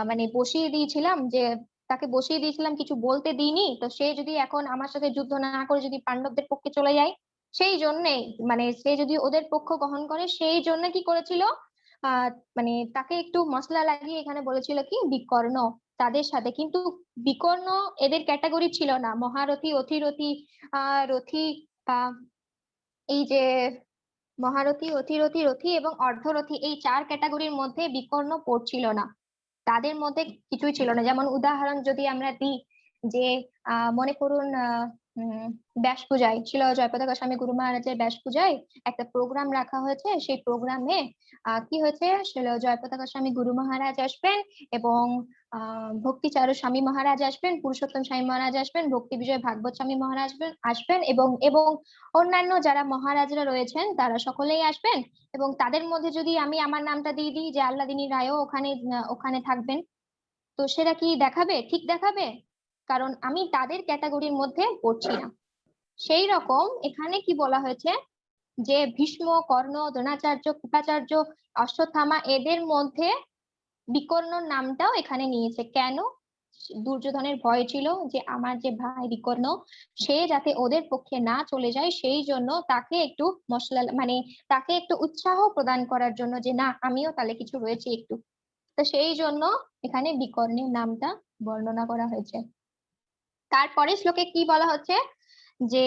A: মানে বসিয়ে দিয়েছিলাম, যে তাকে বসিয়ে দিয়েছিলাম, কিছু বলতে দিইনি, তো সে যদি এখন আমার সাথে যুদ্ধ না করে যদি পাণ্ডবদের পক্ষে চলে যায়, সেই জন্যেই মানে সে যদি ওদের পক্ষ গ্রহণ করে, সেই জন্য কি করেছিল, আহ মানে তাকে একটু মশলা লাগিয়ে এখানে বলেছিল কি বিকর্ণ তাদের সাথে। কিন্তু বিকর্ণ এদের ক্যাটাগরি ছিল না, মহারথী, অধিরথী, রথী, আহ এই যে মহারথী, অধিরথী, রথী এবং অর্ধরথী, এই 4 ক্যাটাগরির মধ্যে বিকর্ণ পড়ছিল না, তাদের মধ্যে কিছুই ছিল না। যেমন উদাহরণ যদি আমরা দিই, যে মনে করুন ব্যাস পূজায় ছিল, জয়প্রতাপ গোস্বামী গুরু মহারাজের ব্যাস পূজায় একটা প্রোগ্রাম রাখা হয়েছে, সেই প্রোগ্রামে কি হয়েছে, জয়প্রতাপ গোস্বামী গুরু মহারাজ আসবেন, এবং ভক্তিচারু স্বামী মহারাজ আসবেন, পুরুষোত্তম স্বামী মহারাজ আসবেন, ভক্তি বিজয় ভাগবত স্বামী মহারাজ আসবেন, এবং এবং অন্যান্য যারা মহারাজরা রয়েছেন তারা সকলেই আসবেন। এবং তাদের মধ্যে যদি আমি আমার নামটা দিয়ে দিই যে আল্লাদিনী রায়ও ওখানে ওখানে থাকবেন, তো সেটা কি দেখাবে, ঠিক দেখাবে? কারণ আমি তাদের ক্যাটাগরির মধ্যে পড়ছি না। সেই রকম এখানে কি বলা হয়েছে, যে ভীষ্ম, কর্ণ, দ্রোণাচার্য, কৃপাচার্য, অশ্বত্থামা, এদের মধ্যে বিকর্ণর নামটাও এখানে নিয়েছে। কেন? দুর্যোধনের ভয় ছিল যে আমার যে ভাই বিকর্ণ, সে যাতে ওদের পক্ষে না চলে যায়, সেই জন্য তাকে একটু মশলা মানে তাকে একটু উৎসাহ প্রদান করার জন্য, যে না আমিও তাহলে কিছু রয়েছে একটু। তো সেই জন্য এখানে বিকর্ণের নামটা বর্ণনা করা হয়েছে। তারপরে শ্লোকে কি বলা হচ্ছে, যে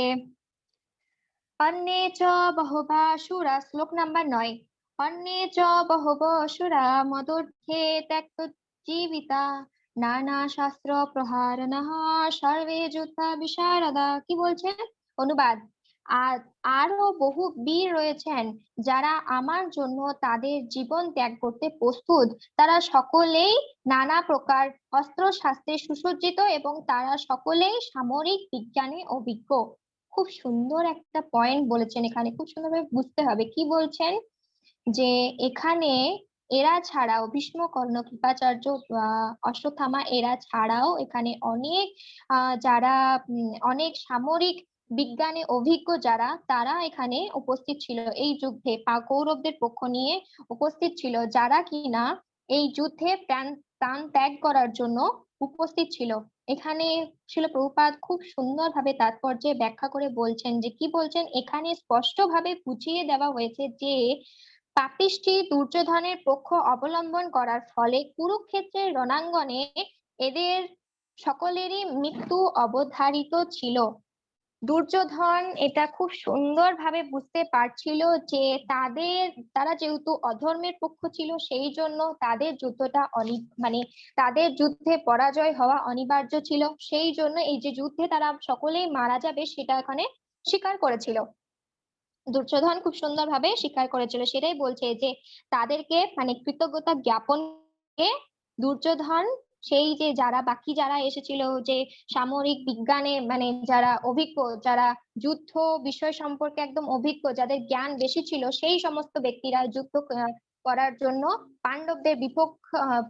A: অন্যে চ বহুবাসুরা, শ্লোক নাম্বার 9, অন্যে চ বহুবাসুরা মদর্থে ত্যক্ত জীবিতা নানা শাস্ত্র প্রহারণঃ সর্বে যুদ্ধা বিশারদা। কি বলছেন? অনুবাদ, আর আরো বহু বীর রয়েছেন যারা আমার জন্য তাদের জীবন ত্যাগ করতে প্রস্তুত, তারা সকলেই নানা প্রকার অস্ত্র শাস্ত্রে সুসজ্জিত, এবং তারা সকলেই সামরিক বিজ্ঞানে অভিজ্ঞ। খুব সুন্দর একটা পয়েন্ট বলেছেন, এখানে খুব সুন্দরভাবে বুঝতে হবে কি বলছেন, যে এখানে এরা ছাড়াও ভীষ্ম, কর্ণ, কৃপাচার্য, অশ্বত্থামা, এরা ছাড়াও এখানে অনেক যারা অনেক সামরিক বিজ্ঞানে অভিজ্ঞ যারা, তারা এখানে উপস্থিত ছিল, এই যুদ্ধে কৌরবদের পক্ষ নিয়ে উপস্থিত ছিল, যারা কিনা এই যুদ্ধে প্রাণ ত্যাগ করার জন্য উপস্থিত ছিল। এখানে ছিল প্রভুপাদ খুব সুন্দরভাবে তাৎপর্যে ব্যাখ্যা করে বলছেন, যে কি বলছেন, এখানে স্পষ্টভাবে বুঝিয়ে দেওয়া হয়েছে যে পাপিষ্ঠী দুর্যোধনের পক্ষ অবলম্বন করার ফলে কুরুক্ষেত্রের রণাঙ্গনে এদের সকলেরই মৃত্যু অবধারিত ছিল। দুর্যোধন এটা খুব সুন্দরভাবে বুঝতে পারছিল যে তারা যেহেতু অধর্মের পক্ষ ছিল, সেই জন্য তাদের যুদ্ধটা মানে তাদের যুদ্ধে পরাজয় হওয়া অনিবার্য ছিল, সেই জন্য এই যে যুদ্ধে তারা সকলেই মারা যাবে সেটা এখানে স্বীকার করেছিল, দুর্যোধন খুব সুন্দরভাবে স্বীকার করেছিল। সেটাই বলছে যে তাদেরকে মানে কৃতজ্ঞতা জ্ঞাপন দুর্যোধন, সেই যে যারা বাকি যারা এসেছিল, যে সামরিক বিজ্ঞানে মানে যারা অভিজ্ঞ, যারা যুদ্ধ বিষয় সম্পর্কে একদম অভিজ্ঞ, যাদের জ্ঞান বেশি ছিল, সেই সমস্ত ব্যক্তিরা যুদ্ধ করার জন্য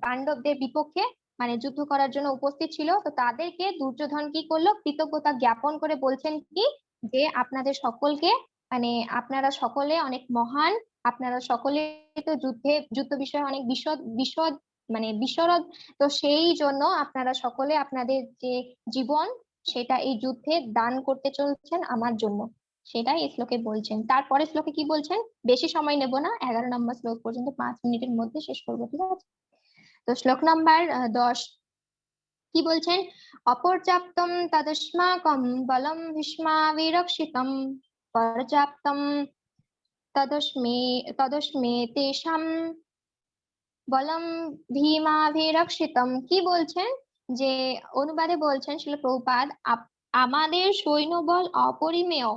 A: পাণ্ডবদের বিপক্ষে মানে যুদ্ধ করার জন্য উপস্থিত ছিল। তো তাদেরকে দুর্যোধন কি করলো, কৃতজ্ঞতা জ্ঞাপন করে বলছেন কি, যে আপনাদের সকলকে মানে আপনারা সকলে অনেক মহান, আপনারা সকলে তো যুদ্ধ বিষয়ে অনেক বিশদ বিশদ মানে বিশরদ, তো সেই জন্য আপনারা সকলে আপনাদের যে জীবন সেটা এই যুদ্ধে দান করতে চলছেন আমার জন্য, সেটাই এই শ্লোকে বলছেন। তারপরে শ্লোকে কি বলছেন, বেশি সময় নেব না, 11 নম্বর শ্লোক পর্যন্ত 5 মিনিটের মধ্যে শেষ করবো, ঠিক আছে? তো শ্লোক নাম্বার 10 কি বলছেন, অপর্যাপ্তম তদস্মাকম বলম ভীষ্মাবিরক্ষিতম পর্যাপ্তম তদস্মে তেষাম বলম ভীমাভিরক্ষিতম। কি বলছেন, যে অনুবাদে বলছেন শিল প্রভুপাদ, আমাদের সৈন্যবল অপরিমেয়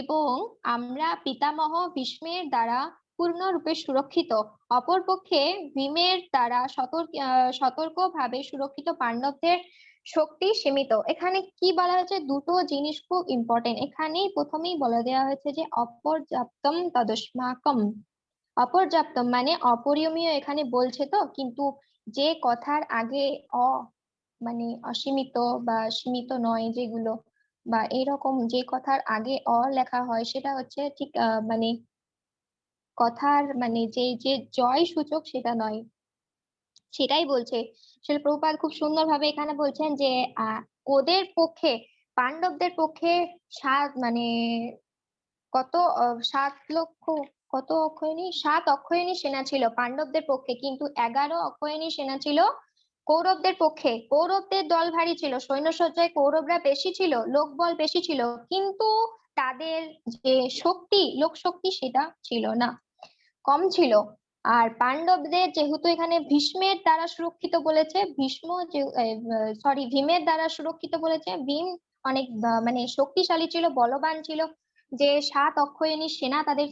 A: এবং আমরা পিতামহ ভীষ্মের দ্বারা পূর্ণরূপে সুরক্ষিত। অপরপক্ষে ভীমের দ্বারা সতর্কভাবে সুরক্ষিত পাণ্ডবদের শক্তি সীমিত। এখানে কি বলা হয়েছে, দুটো জিনিস খুব ইম্পর্টেন্ট। এখানেই প্রথমেই বলে দেওয়া হয়েছে যে অপর্যাপ্তম তদস্মাকম। অপর্যাপ্তম মানে অপরিমেয় এখানে বলছে তো, কিন্তু যে কথার আগে মানে অসীমিত বা সীমিত নয় যেগুলো, বা এরকম যে কথার আগে লেখা হয় সেটা হচ্ছে ঠিক মানে কথার মানে যে যে জয় সূচক সেটা নয়, সেটাই বলছে শিল প্রভুপাদ খুব সুন্দরভাবে এখানে বলছেন যে ওদের পক্ষে, পাণ্ডবদের পক্ষে মানে কত 7 লক্ষ, কত অক্ষয়ণী, 7 অক্ষয়ণী সেনা ছিল পাণ্ডবদের পক্ষে, কিন্তু 11 অক্ষয়ণী সেনা ছিল কৌরবদের পক্ষে। কৌরবদের দল ভারী ছিল, সৈন্যসজ্জায় কৌরবরা বেশি ছিল, লোকবল বেশি ছিল, কিন্তু তাদের যে শক্তি, লোক শক্তি সেটা ছিল না, কম ছিল। আর পাণ্ডবদের যেহেতু এখানে ভীষ্মের দ্বারা সুরক্ষিত বলেছে, ভীমের দ্বারা সুরক্ষিত বলেছে, ভীম অনেক মানে শক্তিশালী ছিল, বলবান ছিল, যে 7 অক্ষয়ণী সেনা তাদের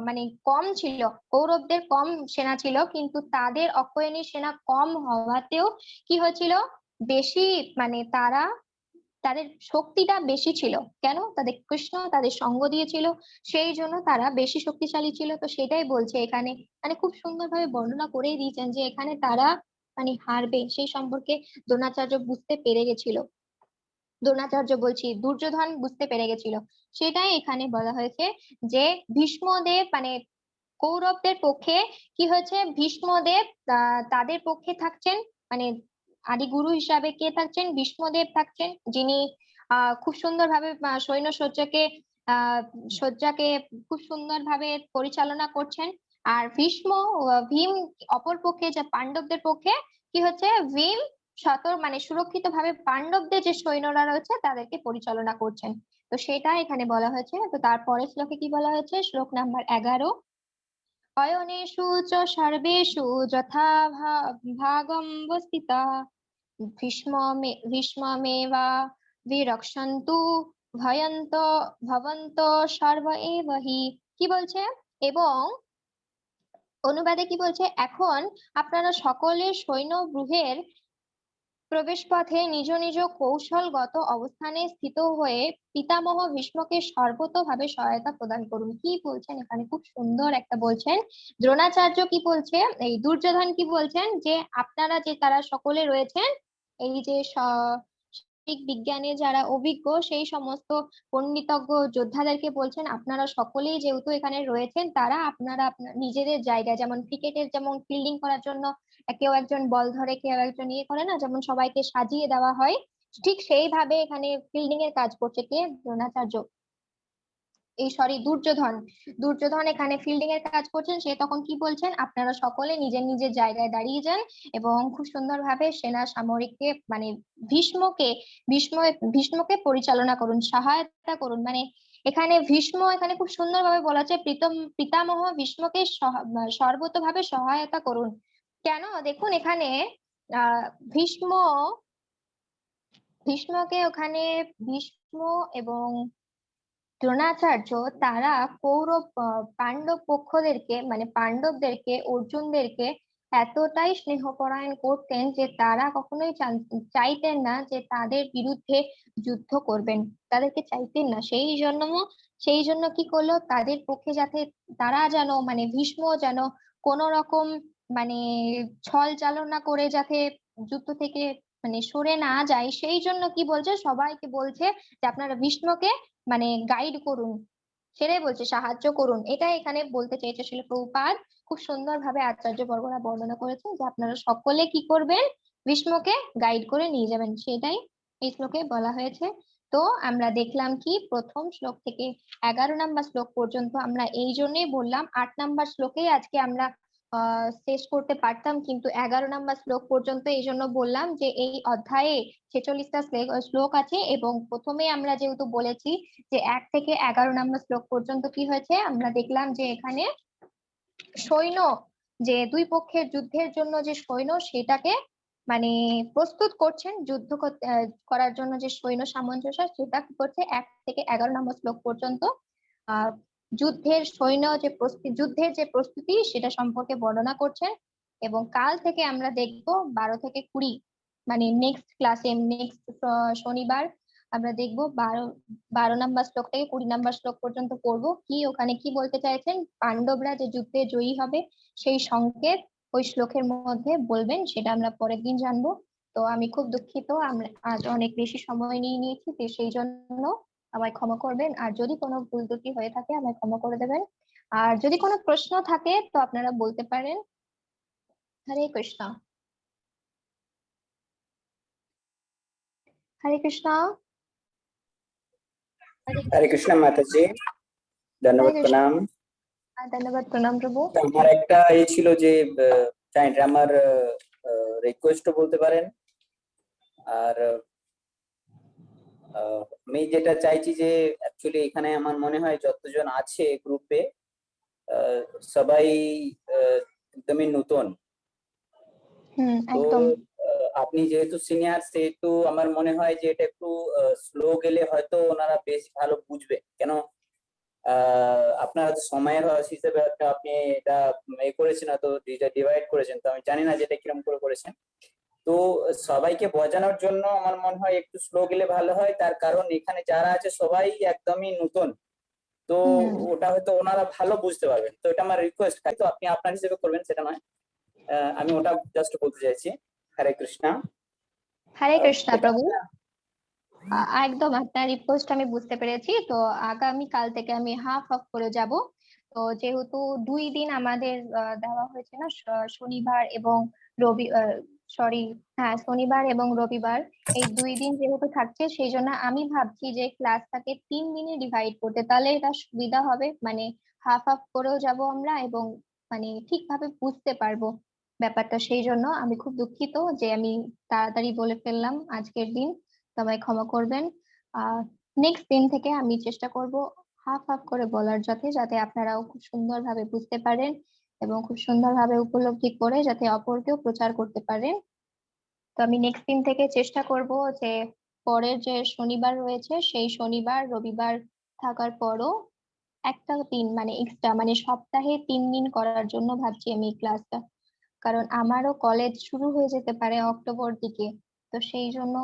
A: মানে কম ছিল, কৌরবদের কম সেনা ছিল, কিন্তু তাদের অক্ষয়ণী সেনা কম হওয়াতেও কি হয়েছিল, বেশি মানে তাদের শক্তিটা বেশি ছিল। কেন, তাদের কৃষ্ণ তাদের সঙ্গ দিয়েছিল, সেই জন্য তারা বেশি শক্তিশালী ছিল। তো সেটাই বলছে এখানে, মানে খুব সুন্দরভাবে বর্ণনা করেই দিয়েছেন যে এখানে তারা মানে হারবে সেই সম্পর্কে দ্রোণাচার্য বুঝতে পেরে গেছিল, দ্রোণাচার্য বলছি দুর্যোধন বুঝতে পেরে গেছিল। সেটাই এখানে বলা হয়েছে যে ভীষ্মদেব মানে কৌরবদের পক্ষে কি হয়েছে, ভীষ্মদেব তাদের পক্ষে থাকছেন, মানে আদি গুরু হিসাবে কে থাকছেন, ভীষ্মদেব থাকছেন, যিনি খুব সুন্দরভাবে সৈন্য সজ্জাকে খুব সুন্দরভাবে পরিচালনা করছেন। আর ভীম অপর পক্ষে, যে পাণ্ডবদের পক্ষে কি হচ্ছে, ভীম মানে সুরক্ষিত ভাবে পাণ্ডবদের যে সৈন্যরা রয়েছে তাদেরকে পরিচালনা করছেন। তো সেটা এখানে বলা হয়েছে। তো তারপরে শ্লোকে কি বলা হয়েছে, শ্লোক নাম্বার 11, অয়নেষু চ সর্বেষু যথা ভাগমবস্থিতাঃ ভীষ্মমেবা বিরক্ষন্তু ভবন্ত সর্ব এব হি। কি বলছে, এবং অনুবাদে কি বলছে, এখন আপনারা সকলের সৈন্যব্যূহের প্রবেশ পথে নিজ নিজ কৌশলগত অবস্থানে স্থিত হয়ে পিতামহ ভীষ্মকে সর্বতোভাবে সহায়তা প্রদান করুন। কি বলছেন এখানে, খুব সুন্দর একটা বলছেন। দ্রোণাচার্য কি বলছে, এই দুর্যোধন কি বলছেন, যে আপনারা যে তারা সকলে রয়েছেন, এই যে সামরিক বিজ্ঞানে যারা অভিজ্ঞ সেই সমস্ত পণ্ডিতজ্ঞ যোদ্ধাদেরকে বলছেন, আপনারা সকলেই যেহেতু এখানে রয়েছেন, তারা আপনারা নিজেদের জায়গায়, যেমন ক্রিকেটের যেমন ফিল্ডিং করার জন্য কেউ একজন বল ধরে, কেউ একজন ইয়ে করে না, যেমন সবাইকে সাজিয়ে দেওয়া হয়, ঠিক সেইভাবে এখানে ফিল্ডিং এর কাজ করছে কে, দ্রোণাচার্য, দুর্যোধন। দুর্যোধন এখানে ফিল্ডিং এর কাজ করছেন। সে তখন কি বলছেন, আপনারা সকলে নিজের নিজের জায়গায় দাঁড়িয়ে যান এবং খুব সুন্দরভাবে সেনা সামরিককে মানে ভীষ্মকে পরিচালনা করুন, সহায়তা করুন। মানে এখানে ভীষ্ম এখানে খুব সুন্দরভাবে বলা আছে, পিতামহ ভীষ্মকে সর্বতোভাবে সহায়তা করুন। কেন, দেখুন এখানে আহ ভীষ্মকে ওখানে ভীষ্ম এবং দ্রোণাচার্য তারা পাণ্ডব পক্ষদেরকে মানে পাণ্ডবদেরকে, অর্জুনদেরকে এতটাই স্নেহপরায়ণ করতেন যে তারা কখনোই চাইতেন না যে তাদের বিরুদ্ধে যুদ্ধ করবেন, তাদেরকে চাইতেন না। সেই জন্য কি করলো, তাদের পক্ষে যাতে তারা যেন মানে ভীষ্ম যেন কোন রকম মানে ছল চালনা করে যাতে যুদ্ধ থেকে মানে সরে না যায়, সেই জন্য কি বলছে, সবাইকে বলছে যে আপনারা ভীষ্মকে মানে গাইড করুন, সেটাই বলছে সাহায্য করুন। এটা এখানে বলতে চেয়েছে শিল প্রভুপাদ, খুব সুন্দরভাবে আচার্য বর্গরা বর্ণনা করেছেন যে আপনারা সকলে কি করবেন, ভীষ্মকে গাইড করে নিয়ে যাবেন, সেটাই এই শ্লোকে বলা হয়েছে। তো আমরা দেখলাম কি প্রথম শ্লোক থেকে 11 নম্বর শ্লোক পর্যন্ত আমরা এই জন্যই বললাম 8 নম্বর শ্লোকেই আজকে আমরা শেষ করতে পারতাম, কিন্তু 11 নম্বর শ্লোক পর্যন্ত এই জন্য বললাম যে এই অধ্যায়ে 46টা শ্লোক আছে, এবং প্রথমে আমরা যেহেতু বলেছি যে 1 থেকে 11 নম্বর শ্লোক পর্যন্ত কি হয়েছে আমরা দেখলাম যে এখানে সৈন্য, যে দুই পক্ষের যুদ্ধের জন্য যে সৈন্য সেটাকে মানে প্রস্তুত করছেন, যুদ্ধ করার জন্য যে সৈন্য সামঞ্জস্য সেটা কি করছে 1 থেকে 11 নম্বর শ্লোক পর্যন্ত আহ যুদ্ধের সৈন্য যে প্রস্তুতি, যুদ্ধের যে প্রস্তুতি সেটা সম্পর্কে বর্ণনা করছেন। এবং কাল থেকে আমরা দেখবো 12 থেকে 20, মানে নেক্সট ক্লাসে নেক্সট শনিবার আমরা দেখবো 12 নম্বর শ্লোক থেকে 20 নম্বর শ্লোক পর্যন্ত পড়বো, কি ওখানে কি বলতে চাইছেন, পাণ্ডবরা যে যুদ্ধে জয়ী হবে সেই সংকেত ওই শ্লোকের মধ্যে বলবেন, সেটা আমরা পরের দিন জানবো। তো আমি খুব দুঃখিত, আমরা আজ অনেক বেশি সময় নিয়ে নিয়েছি, তো সেই জন্য আমায় ক্ষমা করবেন, আর যদি কোনো ভুল ত্রুটি হয়ে থাকে আমায় ক্ষমা করে দেবেন। আর যদি কোনো প্রশ্ন থাকে তো আপনারা বলতে পারেন। হরে কৃষ্ণ। হরে কৃষ্ণ। হরে
C: হরে কৃষ্ণ মাতাজি,
A: হরে
C: ধন্যবাদ,
A: কৃষ্ণ।
C: প্রণাম।
A: ধন্যবাদ, প্রণাম প্রভু।
C: তো আমার একটা ছিল যে এটা আমার রিকোয়েস্ট বলতে পারেন। আর আমি যেটা চাইছি যে অ্যাকচুয়ালি এখানে আমার মনে হয় যতজন আছে গ্রুপে সবাই একদমই নতুন। তো
A: একদম।
C: আপনি যেহেতু সিনিয়র, সেহেতু আমার মনে হয় যে এটা একটু স্লো গেলে হয়তো ওনারা বেশ ভালো বুঝবে। কেন আপনার হয়তো সময়ের হিসেবে একটা আপনি এটা করেছেন, তো ডিভাইড করেছেন, তো আমি জানি না যেটা কিরকম করে করেছেন। তো সবাইকে বোঝানোর জন্য আমার মনে হয় একটু স্লো গেলে ভালো হয়, তার কারণ এখানে যারা আছে সবাই একদমই নতুন। তো ওটা হয়তো ওনারা ভালো বুঝতে পারবেন। তো এটা আমার রিকোয়েস্ট, তো আপনি আপনার হিসেবে করবেন সেটা নয়, আমি ওটা জাস্ট বলতে চাইছি। হরে কৃষ্ণ।
A: হরে কৃষ্ণ
C: এটা
A: প্রভু। একদম আপনার রিকোয়েস্ট আমি বুঝতে পেরেছি। তো আগামী কাল থেকে আমি হাফ হাফ করে যাব। তো যেহেতু 2 দিন আমাদের দেওয়া হয়েছে না, শনিবার এবং রবি, সরি, হ্যাঁ শনিবার এবং রবিবার, এই 2 দিন যেহেতু থাকছে সেই জন্য আমি ভাবছি যে ক্লাসটাকে 3 দিনে ডিভাইড করতে, তাহলে এটা সুবিধা হবে, মানে হাফ হাফ করেও যাব আমরা এবং মানে ঠিকভাবে বুঝতে পারবো ব্যাপারটা। সেই জন্য আমি খুব দুঃখিত যে আমি তাড়াতাড়ি বলে ফেললাম আজকের দিন, সবাই ক্ষমা করবেন। নেক্সট দিন থেকে আমি চেষ্টা করব হাফ হাফ করে বলার, যাতে যাতে আপনারাও খুব সুন্দরভাবে বুঝতে পারেন এবং খুব সুন্দরভাবে উপলব্ধি করে যাতে অপরকেও প্রচার করতে পারেন। তো আমি নেক্সট দিন থেকে চেষ্টা করব যে পরের যে শনিবার রয়েছে সেই শনিবার রবিবার থাকার পরও একটা দিন মানে এক্সট্রা, মানে সপ্তাহে 3 দিন করার জন্য ভাবছি আমি ক্লাসটা, কারণ আমারও কলেজ শুরু হয়ে যেতে পারে অক্টোবর দিকে। তো সেই জন্য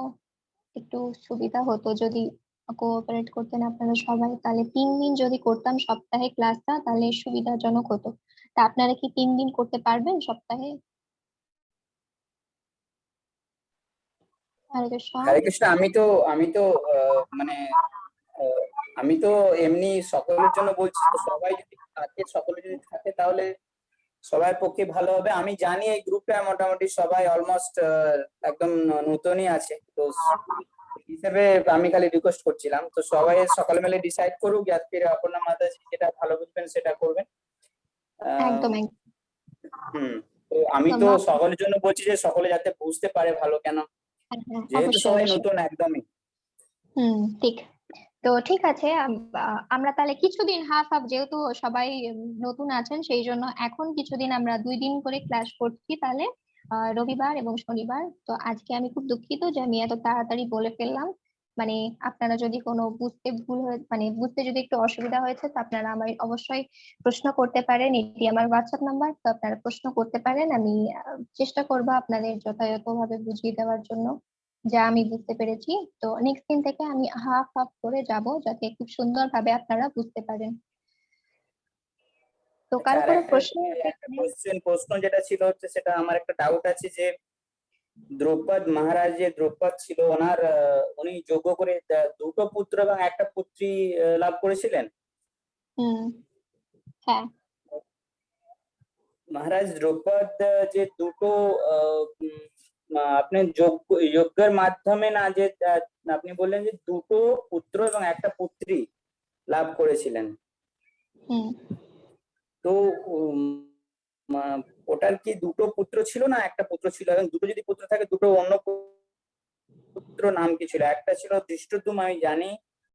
A: একটু সুবিধা হতো যদি কোঅপারেট করতেন আপনারা সবাই, তাহলে 3 দিন যদি করতাম সপ্তাহে ক্লাসটা তাহলে সুবিধাজনক হতো। তা আপনারা কি 3 দিন করতে পারবেন সপ্তাহে? হরে কৃষ্ণ।
C: হরে কৃষ্ণ। আমি তো মানে আহ, আমি তো এমনি সকলের জন্য বলছি, তো সবাই যদি থাকে, সকলে যদি থাকে তাহলে সবার পক্ষে ভালো হবে। আমি জানি এই গ্রুপটা মোটামুটি সবাই অলমোস্ট একদম নতুনই আছে, তো হিসেবে আমি খালি রিকোয়েস্ট করছিলাম। তো সবাই সকালে মিলে ডিসাইড করুক, যাতে অপর্ণা মাতাজি যেটা ভালো বুঝবেন সেটা করবেন। আহ
A: একদম একদম।
C: হুম। তো আমি তো
A: একদম।
C: সকলের জন্য বলছি যে সকলে যাতে বুঝতে পারে ভালো, কেন
A: হ্যাঁ, হ্যাঁ,
C: যেহেতু
A: অবশ্যই
C: সবাই
A: অবশ্যই।
C: নতুন একদমই।
A: ঠিক। তো ঠিক আছে, আমরা তাহলে কিছুদিন হাফ হাফ, যেহেতু সবাই নতুন আছেন সেই জন্য এখন কিছুদিন আমরা 2 দিন করে ক্লাস করছি তাহলে, রবিবার এবং শনিবার। তো আজকে আমি খুব দুঃখিত যে আমি এত তাড়াতাড়ি বলে ফেললাম, মানে আপনারা যদি কোনো বুঝতে ভুল হয়ে, মানে বুঝতে যদি একটু অসুবিধা হয়েছে তো আপনারা আমায় অবশ্যই প্রশ্ন করতে পারেন, এটি আমার হোয়াটসঅ্যাপ নাম্বার, তো আপনারা প্রশ্ন করতে পারেন, আমি চেষ্টা করবো আপনাদের যথাযথভাবে বুঝিয়ে দেওয়ার জন্য যা আমি বুঝতে পেরেছি। তো নেক্সট দিন থেকে আমি হাফ হাফ করে যাব যাতে খুব সুন্দরভাবে আপনারা বুঝতে পারেন। তো
C: আচ্ছা,
A: কারো
C: আর
A: কোনো
C: একটা
A: প্রশ্ন আছে
C: একটা
A: এখানে?
C: প্রশ্ন যেটা ছিল হচ্ছে, সেটা আমার একটা ডাউট আছে যে দ্রৌপদ মহারাজ যে দ্রৌপদ ছিল, উনি যজ্ঞ করে দুটো পুত্র এবং একটা পুত্রী লাভ করেছিলেন।
A: হুম। হ্যাঁ।
C: মহারাজ দ্রৌপদ যে দুটো আপনি যজ্ঞের মাধ্যমে না যে আপনি বললেন যে দুটো পুত্র এবং একটা পুত্রী লাভ করেছিলেন,
A: হুম
C: তো ওটার কি দুটো পুত্র ছিল না একটা পুত্র ছিল? এবং দুটো যদি পুত্র থাকে দুটো অন্য পুত্র নাম কি ছিল? একটা ছিল ধৃষ্টদ্যুম্ন আমি জানি,